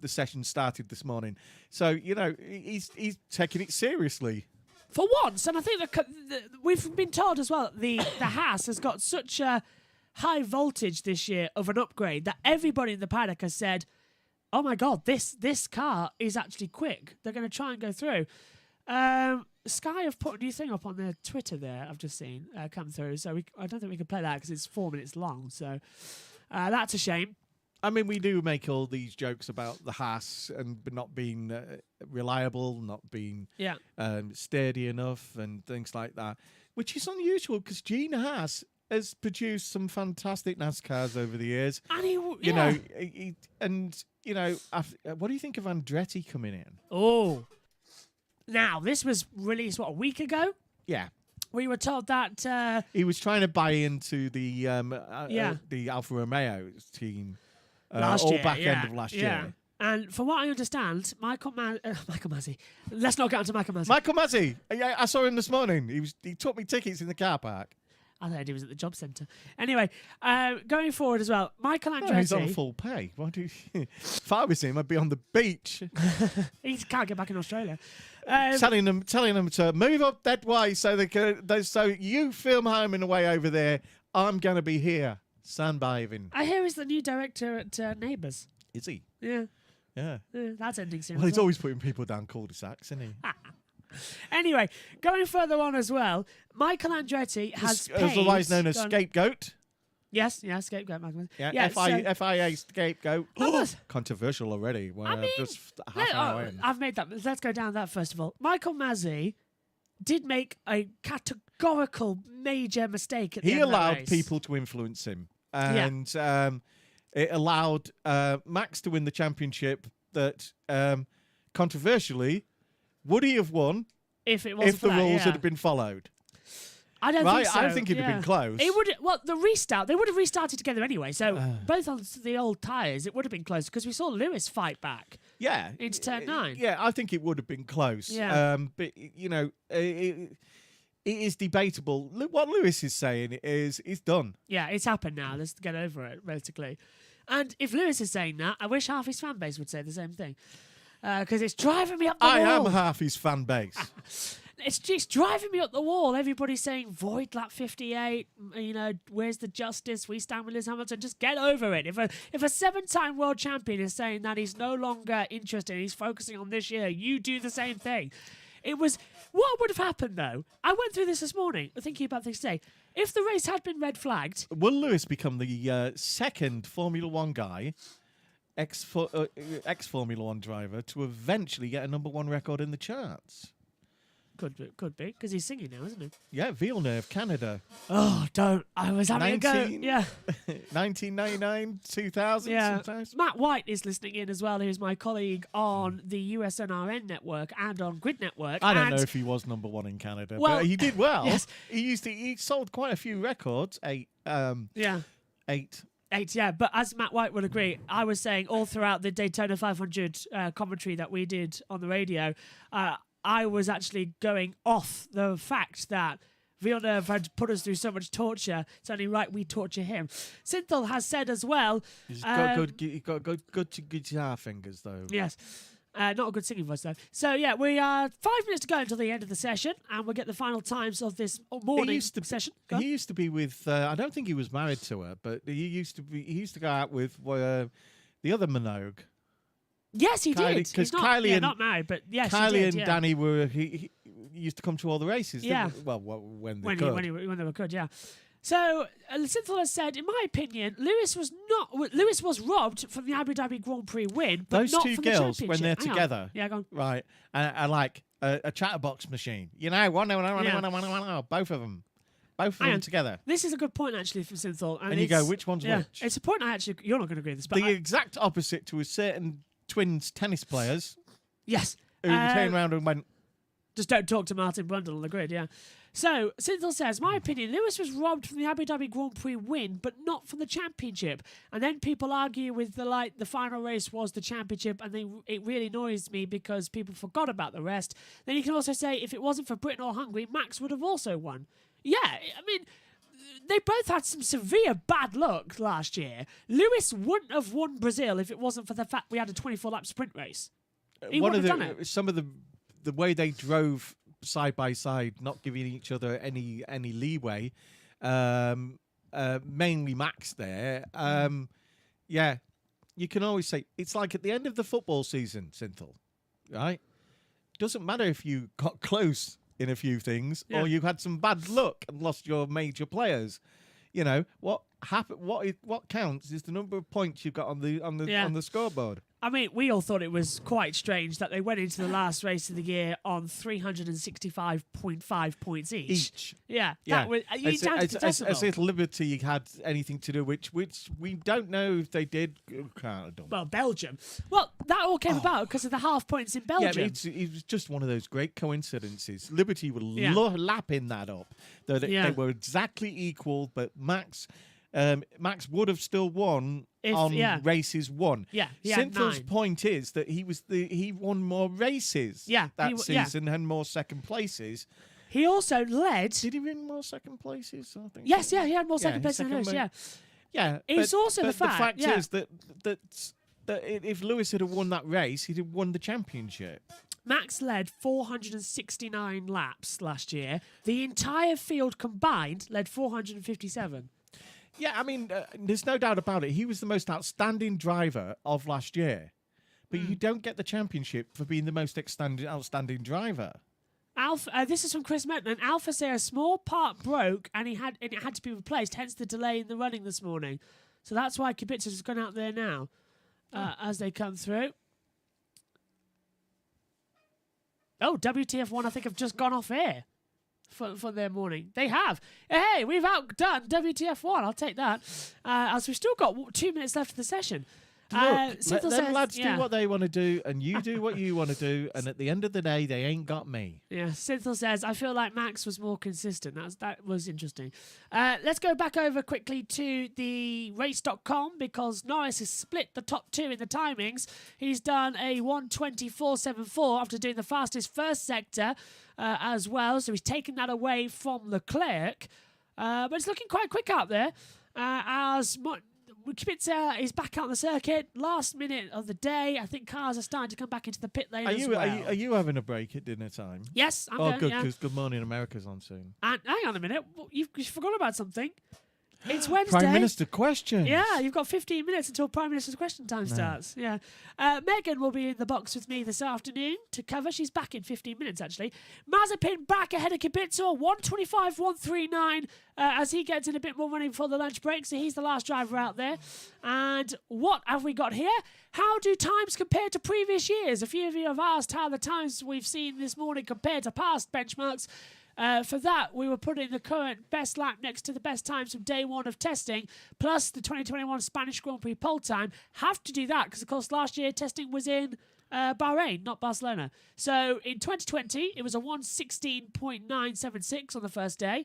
the session started this morning. So, he's taking it seriously. For once, and I think we've been told as well, the Haas has got such a high voltage this year of an upgrade that everybody in the paddock has said, oh my God, this car is actually quick. They're going to try and go through. Sky have put a new thing up on their Twitter there, I've just seen come through. So I don't think we can play that because it's 4 minutes long. So that's a shame. I mean, we do make all these jokes about the Haas and not being reliable, not being sturdy enough and things like that, which is unusual because Gene Haas has produced some fantastic NASCARs over the years. And what do you think of Andretti coming in? Oh, now this was released, a week ago? Yeah. We were told that... he was trying to buy into the Alfa Romeo team. Last year, end of last year. And from what I understand, Michael Masi. Let's not get onto Michael Masi. Michael Masi. Yeah, I saw him this morning. He took me tickets in the car park. I thought he was at the job centre. Anyway, going forward as well, Michael Andretti. No, he's on full pay. Why do you? If I was him, I'd be on the beach. He can't get back in Australia. Telling them to move up that way so so you film home and away over there. I'm going to be here sunbathing. I hear he's the new director at Neighbours. Is he? Yeah. Yeah. That's ending soon. Well, he's always putting people down cul-de-sacs, isn't he? Anyway, going further on as well, Michael Andretti has paid... Otherwise known as Scapegoat. Yes, scapegoat. Yeah, FIA Scapegoat. Controversial already. Well, just half an hour in. I've made that. Let's go down that first of all. Michael Masi did make a categorical major mistake at the end of the race. He allowed people to influence him. And it allowed Max to win the championship that, controversially, would he have won if the rules had been followed? I don't think so. I think it'd have been close. It would. Well, the restart, they would have restarted together anyway. So both on the old tyres, it would have been close because we saw Lewis fight back. Yeah, into turn 9. Yeah, I think it would have been close. Yeah. But it is debatable. What Lewis is saying is done. Yeah, it's happened now. Let's get over it, basically. And if Lewis is saying that, I wish half his fan base would say the same thing. Because it's driving me up the wall. I am half his fan base. It's driving me up the wall. Everybody's saying, void lap 58, where's the justice? We stand with Lewis Hamilton. Just get over it. If a 7-time world champion is saying that he's no longer interested, he's focusing on this year, you do the same thing. What would have happened, though? I went through this morning, thinking about this today. If the race had been red flagged... Will Lewis become the second Formula One guy, ex-Formula One driver, to eventually get a number 1 record in the charts? Could be, because he's singing now, isn't he? Yeah, Villeneuve, Canada. Oh, don't. I was having a go. 19 Yeah. 1999, 2000 Yeah. sometimes. Matt White is listening in as well, who's my colleague on the USNRN network and on Grid Network. I don't and know if he was number one in Canada, Well, but he did well. yes. He sold quite a few records. Yeah. 8. 8, yeah. But as Matt White would agree, I was saying all throughout the Daytona 500 commentary that we did on the radio, I was actually going off the fact that Villeneuve had put us through so much torture. It's only right we torture him. Synthel has said as well. He's got good guitar fingers, though. Yes. Not a good singing voice, though. So, yeah, we are 5 minutes to go until the end of the session, and we'll get the final times of this morning session. He used to be with, I don't think he was married to her, but he used to go out with the other Minogue. Yes, he Kylie, did. He's not, Kylie and not married, but yes, Kylie he did, and yeah. Danny were, he used to come to all the races. Yeah. Didn't they? Well, when they when could. when they were good, yeah. So, Synthel has said, in my opinion, Lewis was robbed from the Abu Dhabi Grand Prix win, but Those not two from the girls, when they're championship. Hang on. together, Yeah, go on. right, are like a chatterbox machine. You know, both of them. Both of Hang them on. together. This is a good point, actually, from Synthel. And you go, which one's which? It's a point you're not going to agree with this, but The exact opposite to a certain twins tennis players yes. who turned around and went, Just don't talk to Martin Brundle on the grid, yeah. So, Synthel says, my opinion, Lewis was robbed from the Abu Dhabi Grand Prix win, but not from the championship. And then people argue with the final race was the championship, and it really annoys me because people forgot about the rest. Then you can also say, if it wasn't for Britain or Hungary, Max would have also won. Yeah, I mean, they both had some severe bad luck last year. Lewis wouldn't have won Brazil if it wasn't for the fact we had a 24-lap sprint race. He wouldn't have done it. some of the way they drove side by side, not giving each other any leeway. Mainly Max there. Yeah, you can always say it's like at the end of the football season, Synthel, right? Doesn't matter if you got close in a few things or you had some bad luck and lost your major players. You know what happened? What counts is the number of points you've got on the scoreboard. I mean, we all thought it was quite strange that they went into the last race of the year on 365.5 points each. Yeah. That was, as if Liberty had anything to do, which we don't know if they did. Well, Belgium. Well, that all came about because of the half points in Belgium. Yeah, but it was just one of those great coincidences. Liberty were lapping that up. They were exactly equal, but Max would have still won races won. Yeah, Synthel's point is that he won more races that season and more second places. He also led. Did he win more second places? I think yes, he had more second places than Lewis. Yeah. It's also the fact is that if Lewis had won that race, he'd have won the championship. Max led 469 laps last year. The entire field combined led 457. Yeah, I mean, there's no doubt about it. He was the most outstanding driver of last year. But you don't get the championship for being the most outstanding driver. Alpha, this is from Chris Metton. Alpha say a small part broke and it had to be replaced, hence the delay in the running this morning. So that's why Kubica has gone out there now as they come through. Oh, WTF1, I think, have just gone off air for their morning. They have. Hey, we've outdone WTF1. I'll take that. As we've still got 2 minutes left of the session. Let them lads do what they want to do, and you do what you want to do, and at the end of the day, they ain't got me. Yeah, Synthel says, I feel like Max was more consistent. That was interesting. Let's go back over quickly to the race.com because Norris has split the top two in the timings. He's done a 1:24.74 after doing the fastest first sector as well, so he's taken that away from Leclerc. But it's looking quite quick out there as Kubica is back out on the circuit. Last minute of the day. I think cars are starting to come back into the pit lane as well. Are you having a break at dinner time? Yes, I'm good, going, because Good Morning America's on soon. And hang on a minute. You've forgot about something. It's Wednesday. Prime Minister questions. Yeah, you've got 15 minutes until Prime Minister's question time starts. Yeah. Megan will be in the box with me this afternoon to cover. She's back in 15 minutes, actually. Mazepin back ahead of Kubica, 1:25.139, as he gets in a bit more running before the lunch break, so he's the last driver out there. And what have we got here? How do times compare to previous years? A few of you have asked how the times we've seen this morning compare to past benchmarks. For that, we were putting the current best lap next to the best times from day one of testing, plus the 2021 Spanish Grand Prix pole time. Have to do that because, of course, last year testing was in Bahrain, not Barcelona. So in 2020, it was a 1:16.976 on the first day.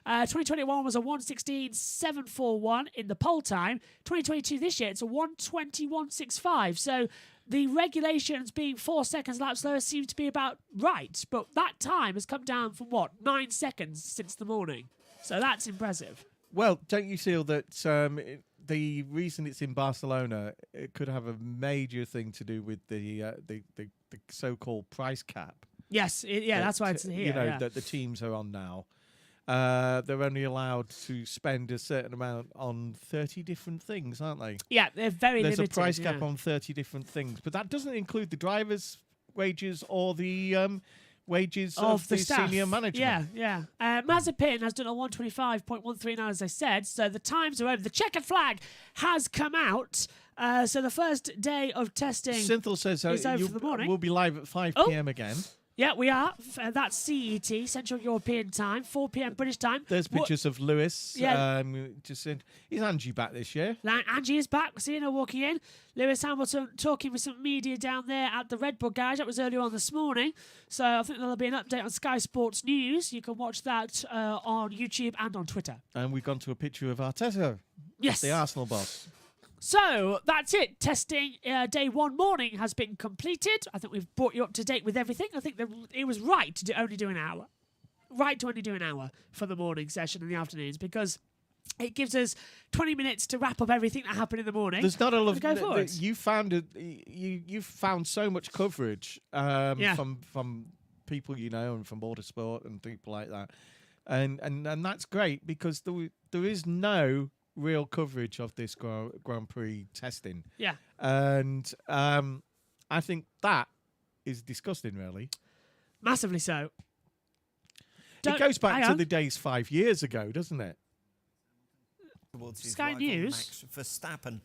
2021 was a 1:16.741 in the pole time. 2022 this year, it's a 1:21.65. So the regulations being 4 seconds lap slower seems to be about right. But that time has come down from, 9 seconds since the morning. So that's impressive. Well, don't you feel that the reason it's in Barcelona, it could have a major thing to do with the so-called price cap? Yes, that's why it's here. You know, that the teams are on now. They're only allowed to spend a certain amount on 30 different things, aren't they? Yeah, they're very There's limited. a price cap on 30 different things, but that doesn't include the drivers' wages or the wages of the staff. senior management. Yeah. Mazepin has done a 1:25.139, as I said, so the times are over. The checkered flag has come out. So the first day of testing Synthel says is over for the morning. We'll be live at 5 p.m. again. Yeah, we are. That's CET, Central European Time, 4 p.m. British time. There's pictures of Lewis. Yeah. Is Angie back this year? Angie is back. Seeing her walking in. Lewis Hamilton talking with some media down there at the Red Bull garage. That was earlier on this morning. So I think there'll be an update on Sky Sports News. You can watch that on YouTube and on Twitter. And we've gone to a picture of Arteta. Yes. The Arsenal boss. So that's it. Testing day one morning has been completed. I think we've brought you up to date with everything. I think it was right to only do an hour. Right to only do an hour for the morning session in the afternoons because it gives us 20 minutes to wrap up everything that happened in the morning. There's not a lot. Go forward. You found so much coverage from people you know and from Motorsport and people like that, and that's great because there is no real coverage of this Grand Prix testing. Yeah. And I think that is disgusting, really. Massively so. It goes back to the days 5 years ago, doesn't it? Sky News. Max Verstappen,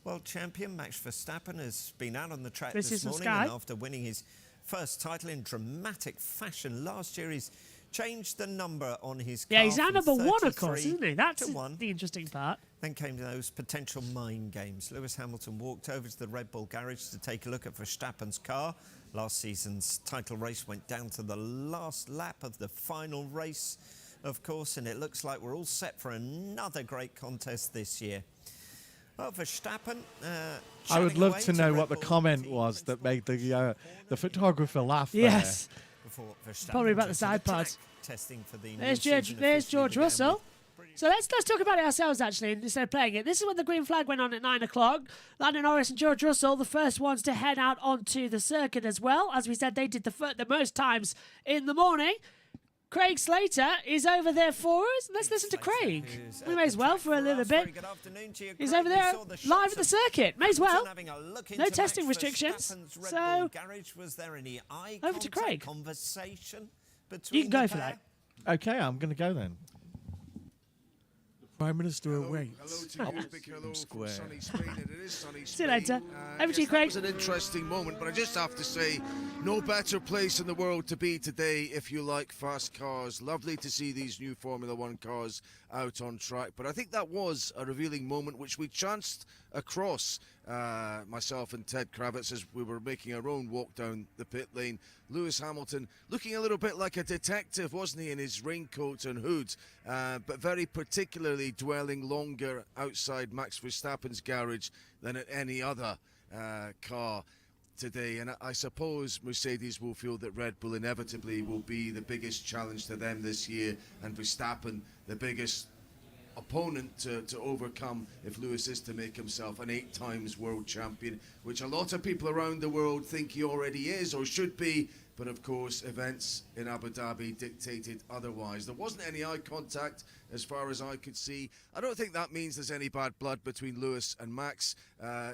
world champion Max Verstappen, has been out on the track This this is from morning Sky. and after winning his first title in dramatic fashion last year, he's changed the number on his car. Yeah, he's now from number one, of 33 course, isn't he? That's to 1. the interesting part. Then came those potential mind games. Lewis Hamilton walked over to the Red Bull garage to take a look at Verstappen's car. Last season's title race went down to the last lap of the final race, of course, and it looks like we're all set for another great contest this year. Well, Verstappen... I would love to know Red what the Bull comment team was that made the photographer laugh Yes. before Verstappen Probably about the took to side track, pods. testing for the There's new season George officially began Russell. with- So let's talk about it ourselves, actually, instead of playing it. This is when the green flag went on at 9 o'clock. Lando Norris and George Russell, the first ones to head out onto the circuit as well. As we said, they did the most times in the morning. Craig Slater is over there for us. Let's listen to Craig. We may as well for a little bit. He's over there live at the circuit. May as well. No testing restrictions. So, over to Craig. You can go for that. Okay, I'm going to go then. Prime Minister awaits. Hello to you, big hello from sunny Spain. It is sunny Spain. See you later. Over to you, That Craig. was an interesting moment, but I just have to say, no better place in the world to be today if you like fast cars. Lovely to see these new Formula One cars out on track, but I think that was a revealing moment which we chanced across, myself and Ted Kravitz, as we were making our own walk down the pit lane. Lewis Hamilton looking a little bit like a detective, wasn't he, in his raincoat and hood, but very particularly dwelling longer outside Max Verstappen's garage than at any other car today. And I suppose Mercedes will feel that Red Bull inevitably will be the biggest challenge to them this year, and Verstappen the biggest opponent to overcome if Lewis is to make himself an 8 times world champion, which a lot of people around the world think he already is or should be. But of course, events in Abu Dhabi dictated otherwise. There wasn't any eye contact as far as I could see. I don't think that means there's any bad blood between Lewis and Max.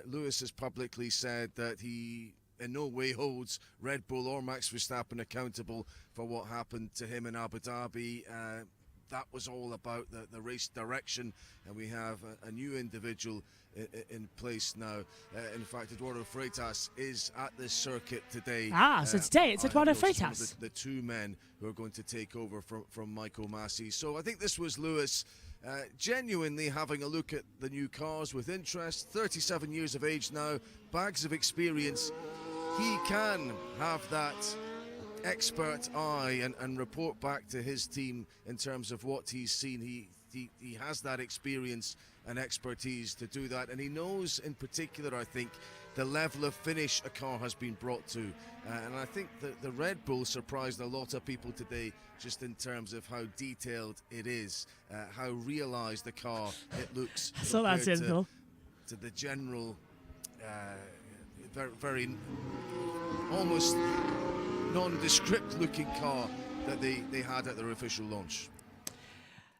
Lewis has publicly said that he in no way holds Red Bull or Max Verstappen accountable for what happened to him in Abu Dhabi. That was all about the race direction, and we have a new individual in place now. In fact, Eduardo Freitas is at this circuit today. So today it's Eduardo Freitas. The two men who are going to take over from Michael Massey. So I think this was Lewis genuinely having a look at the new cars with interest. 37 years of age now, bags of experience. He can have that expert eye and report back to his team in terms of what he's seen. He has that experience and expertise to do that, and he knows in particular, I think, the level of finish a car has been brought to, and I think that the Red Bull surprised a lot of people today just in terms of how detailed it is, how realised the car it looks. So that's it, to the general very, very almost nondescript looking car that they had at their official launch.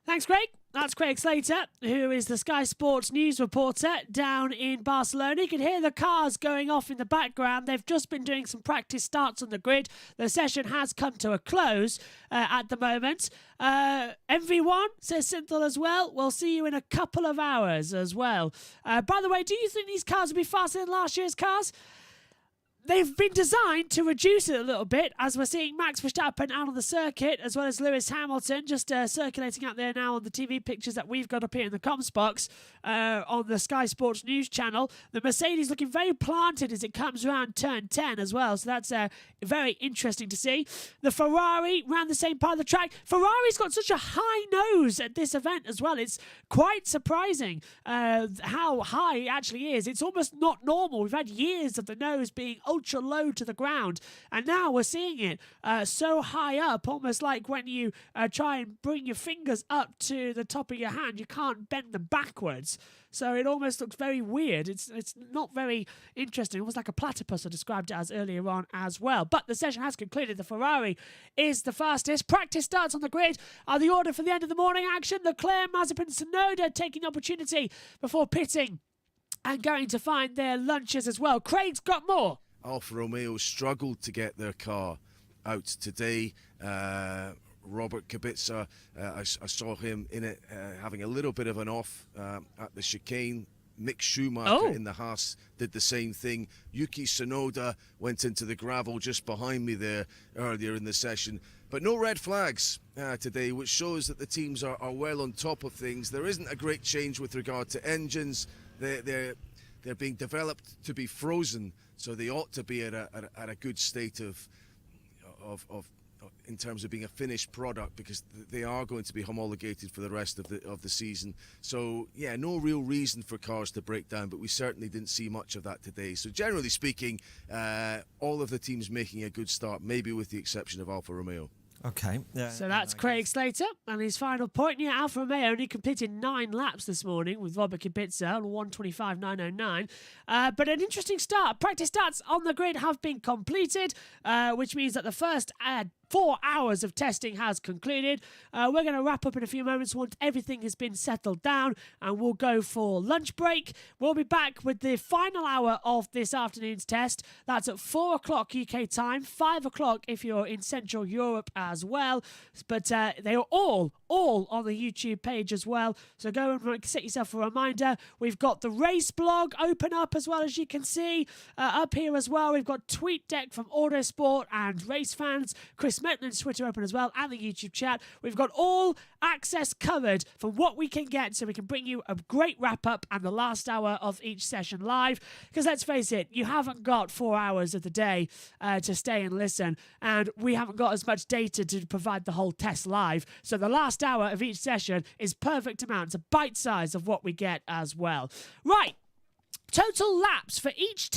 Thanks, Craig. That's Craig Slater, who is the Sky Sports news reporter down in Barcelona. You can hear the cars going off in the background. They've just been doing some practice starts on the grid. The session has come to a close at the moment. MV1, says Synthel as well. We'll see you in a couple of hours as well. By the way, do you think these cars will be faster than last year's cars? They've been designed to reduce it a little bit, as we're seeing Max Verstappen out on the circuit, as well as Lewis Hamilton, just circulating out there now on the TV pictures that we've got up here in the comms box on the Sky Sports News channel. The Mercedes looking very planted as it comes around turn 10 as well, so that's very interesting to see. The Ferrari round the same part of the track. Ferrari's got such a high nose at this event as well. It's quite surprising how high it actually is. It's almost not normal. We've had years of the nose being ultra low to the ground, and now we're seeing it so high up, almost like when you try and bring your fingers up to the top of your hand, you can't bend them backwards. So it almost looks very weird. It's not very interesting. Almost like a platypus, I described it as earlier on as well. But the session has concluded. The Ferrari is the fastest. Practice starts on the grid. Are the order for the end of the morning action. Leclerc, Mazepin, Tsunoda taking the opportunity before pitting and going to find their lunches as well. Craig's got more. Alfa Romeo struggled to get their car out today. Robert Kubica, I saw him in it having a little bit of an off at the chicane. Mick Schumacher in the Haas did the same thing. Yuki Tsunoda went into the gravel just behind me there earlier in the session. But no red flags today, which shows that the teams are well on top of things. There isn't a great change with regard to engines. They're being developed to be frozen, so they ought to be at a good state of in terms of being a finished product, because they are going to be homologated for the rest of the season. So yeah, no real reason for cars to break down, but we certainly didn't see much of that today. So generally speaking, all of the teams making a good start, maybe with the exception of Alfa Romeo. Okay. So that's Craig Slater, and his final point. Yeah, Alfa Romeo only completed 9 laps this morning with Robert Kubica on 1:25.909. But an interesting start. Practice starts on the grid have been completed, which means that the first 4 hours of testing has concluded. We're going to wrap up in a few moments once everything has been settled down, and we'll go for lunch break. We'll be back with the final hour of this afternoon's test. That's at 4 o'clock UK time, 5 o'clock if you're in Central Europe as well. But they are all on the YouTube page as well. So go and set yourself a reminder. We've got the race blog open up as well, as you can see up here as well. We've got TweetDeck from Autosport and Race Fans. Chris Maitland's Twitter open as well, and the YouTube chat. We've got all access covered for what we can get, so we can bring you a great wrap up and the last hour of each session live. Because let's face it, you haven't got 4 hours of the day to stay and listen, and we haven't got as much data to provide the whole test live. So the last hour of each session is perfect amount. It's a bite size of what we get as well. Right. Total laps for each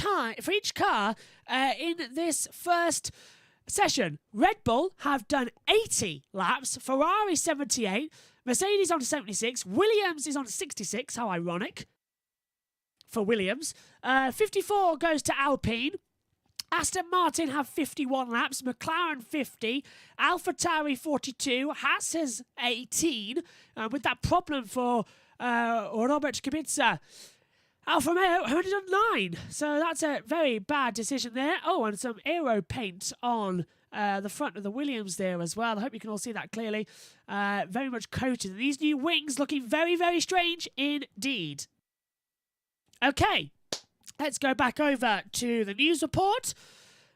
car in this first session. Red Bull have done 80 laps, Ferrari 78, Mercedes on 76, Williams is on 66, how ironic for Williams. 54 goes to Alpine, Aston Martin have 51 laps, McLaren 50, AlphaTauri 42, Haas has 18, with that problem for Robert Kubica. Alfa Romeo only done 9, so that's a very bad decision there. Oh, and some aero paint on the front of the Williams there as well. I hope you can all see that clearly. Very much coated. These new wings looking very, very strange indeed. Okay, let's go back over to the news report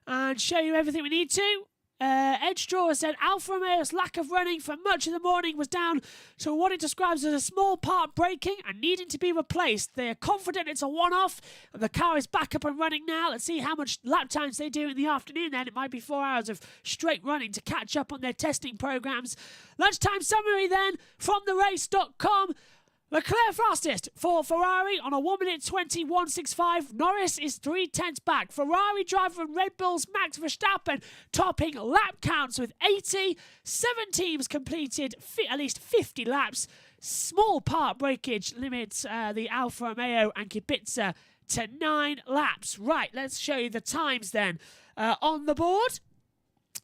and show you everything we need to. Ed Straw said Alfa Romeo's lack of running for much of the morning was down to what it describes as a small part breaking and needing to be replaced. They are confident it's a one-off and the car is back up and running now. Let's see how much lap times they do in the afternoon then. It might be 4 hours of straight running to catch up on their testing programs. Lunchtime summary then from therace.com. Leclerc fastest for Ferrari on a 1 minute 20.165. Norris is 0.3 back. Ferrari driver from Red Bull's Max Verstappen topping lap counts with 80. 7 teams completed at least 50 laps. Small part breakage limits the Alfa Romeo and Kubica to 9 laps. Right, let's show you the times then on the board.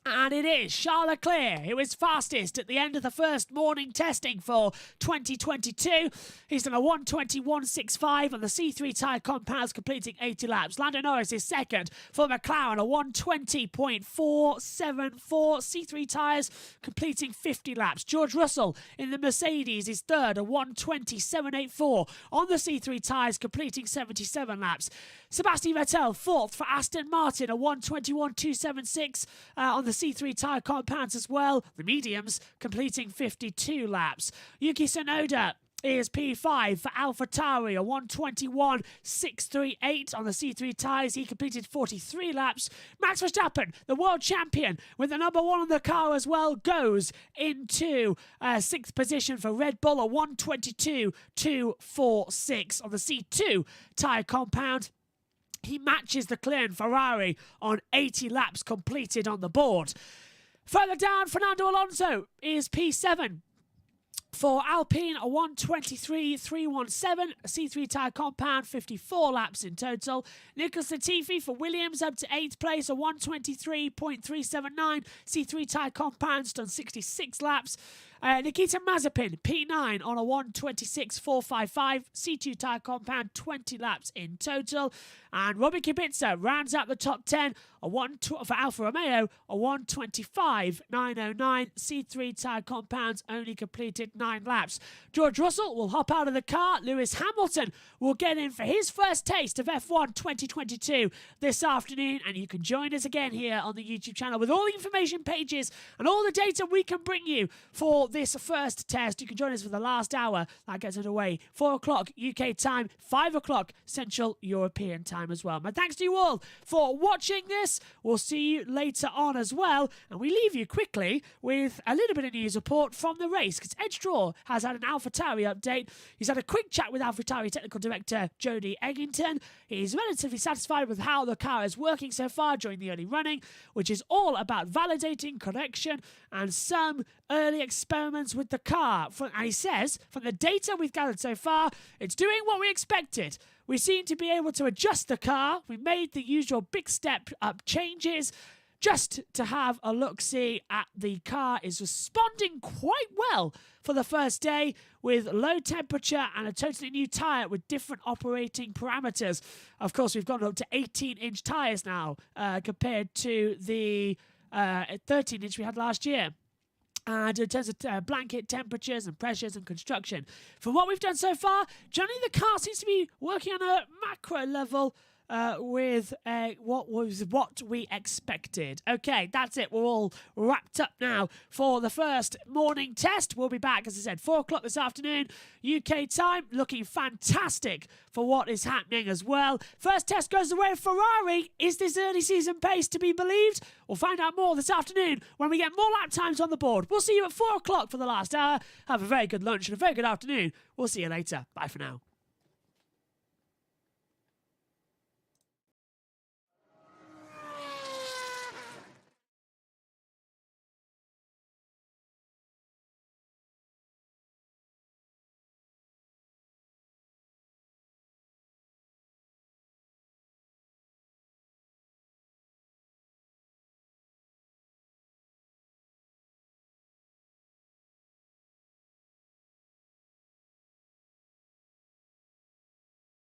And it is Charles Leclerc who is fastest at the end of the first morning testing for 2022. He's done a 1:21.65 on the C3 tyre compounds, completing 80 laps. Lando Norris is second for McLaren, a 1:20.474 C3 tyres, completing 50 laps. George Russell in the Mercedes is third, a 1:20.784 on the C3 tyres, completing 77 laps. Sebastian Vettel fourth for Aston Martin, a 1:21.276 on the C3 tyre compounds as well. The mediums completing 52 laps. Yuki Tsunoda is P5 for AlphaTauri, a 1:21.638 on the C3 tyres. He completed 43 laps. Max Verstappen, the world champion, with the number 1 on the car as well, goes into 6th position for Red Bull, a 1:22.246 on the C2 tyre compound. He matches the clear Ferrari on 80 laps completed on the board. Further down, Fernando Alonso is P7 for Alpine, a 1:23.317, a C3 tyre compound, 54 laps in total. Nicholas Latifi for Williams up to 8th place, a 1:23.379, C3 tyre compounds, done 66 laps. Nikita Mazepin, P9 on a 1:26.455, C2 tyre compound, 20 laps in total. And Robert Kubica rounds out the top 10 for Alfa Romeo, a 1:25.909, C3 tyre compounds, only completed 9 laps. George Russell will hop out of the car. Lewis Hamilton will get in for his first taste of F1 2022 this afternoon. And you can join us again here on the YouTube channel with all the information pages and all the data we can bring you for this first test. You can join us for the last hour. That gets underway 4 o'clock UK time, 5 o'clock Central European time as well. My thanks to you all for watching this. We'll see you later on as well. And we leave you quickly with a little bit of news report from the race, because Ed Straw has had an AlphaTauri update. He's had a quick chat with AlphaTauri technical director Jody Eggington. He's relatively satisfied with how the car is working so far during the early running, which is all about validating correction and some early experiments with the car. And he says, from the data we've gathered so far, it's doing what we expected. We seem to be able to adjust the car. We made the usual big step up changes just to have a look-see at the car. Is responding quite well for the first day with low temperature and a totally new tyre with different operating parameters. Of course, we've gone up to 18-inch tyres now compared to the 13-inch we had last year. And in terms of blanket temperatures and pressures and construction. From what we've done so far, generally the car seems to be working on a macro level with what we expected. Okay, that's it. We're all wrapped up now for the first morning test. We'll be back, as I said, 4 o'clock this afternoon, UK time. Looking fantastic for what is happening as well. First test goes the way of Ferrari. Is this early season pace to be believed? We'll find out more this afternoon when we get more lap times on the board. We'll see you at 4 o'clock for the last hour. Have a very good lunch and a very good afternoon. We'll see you later. Bye for now.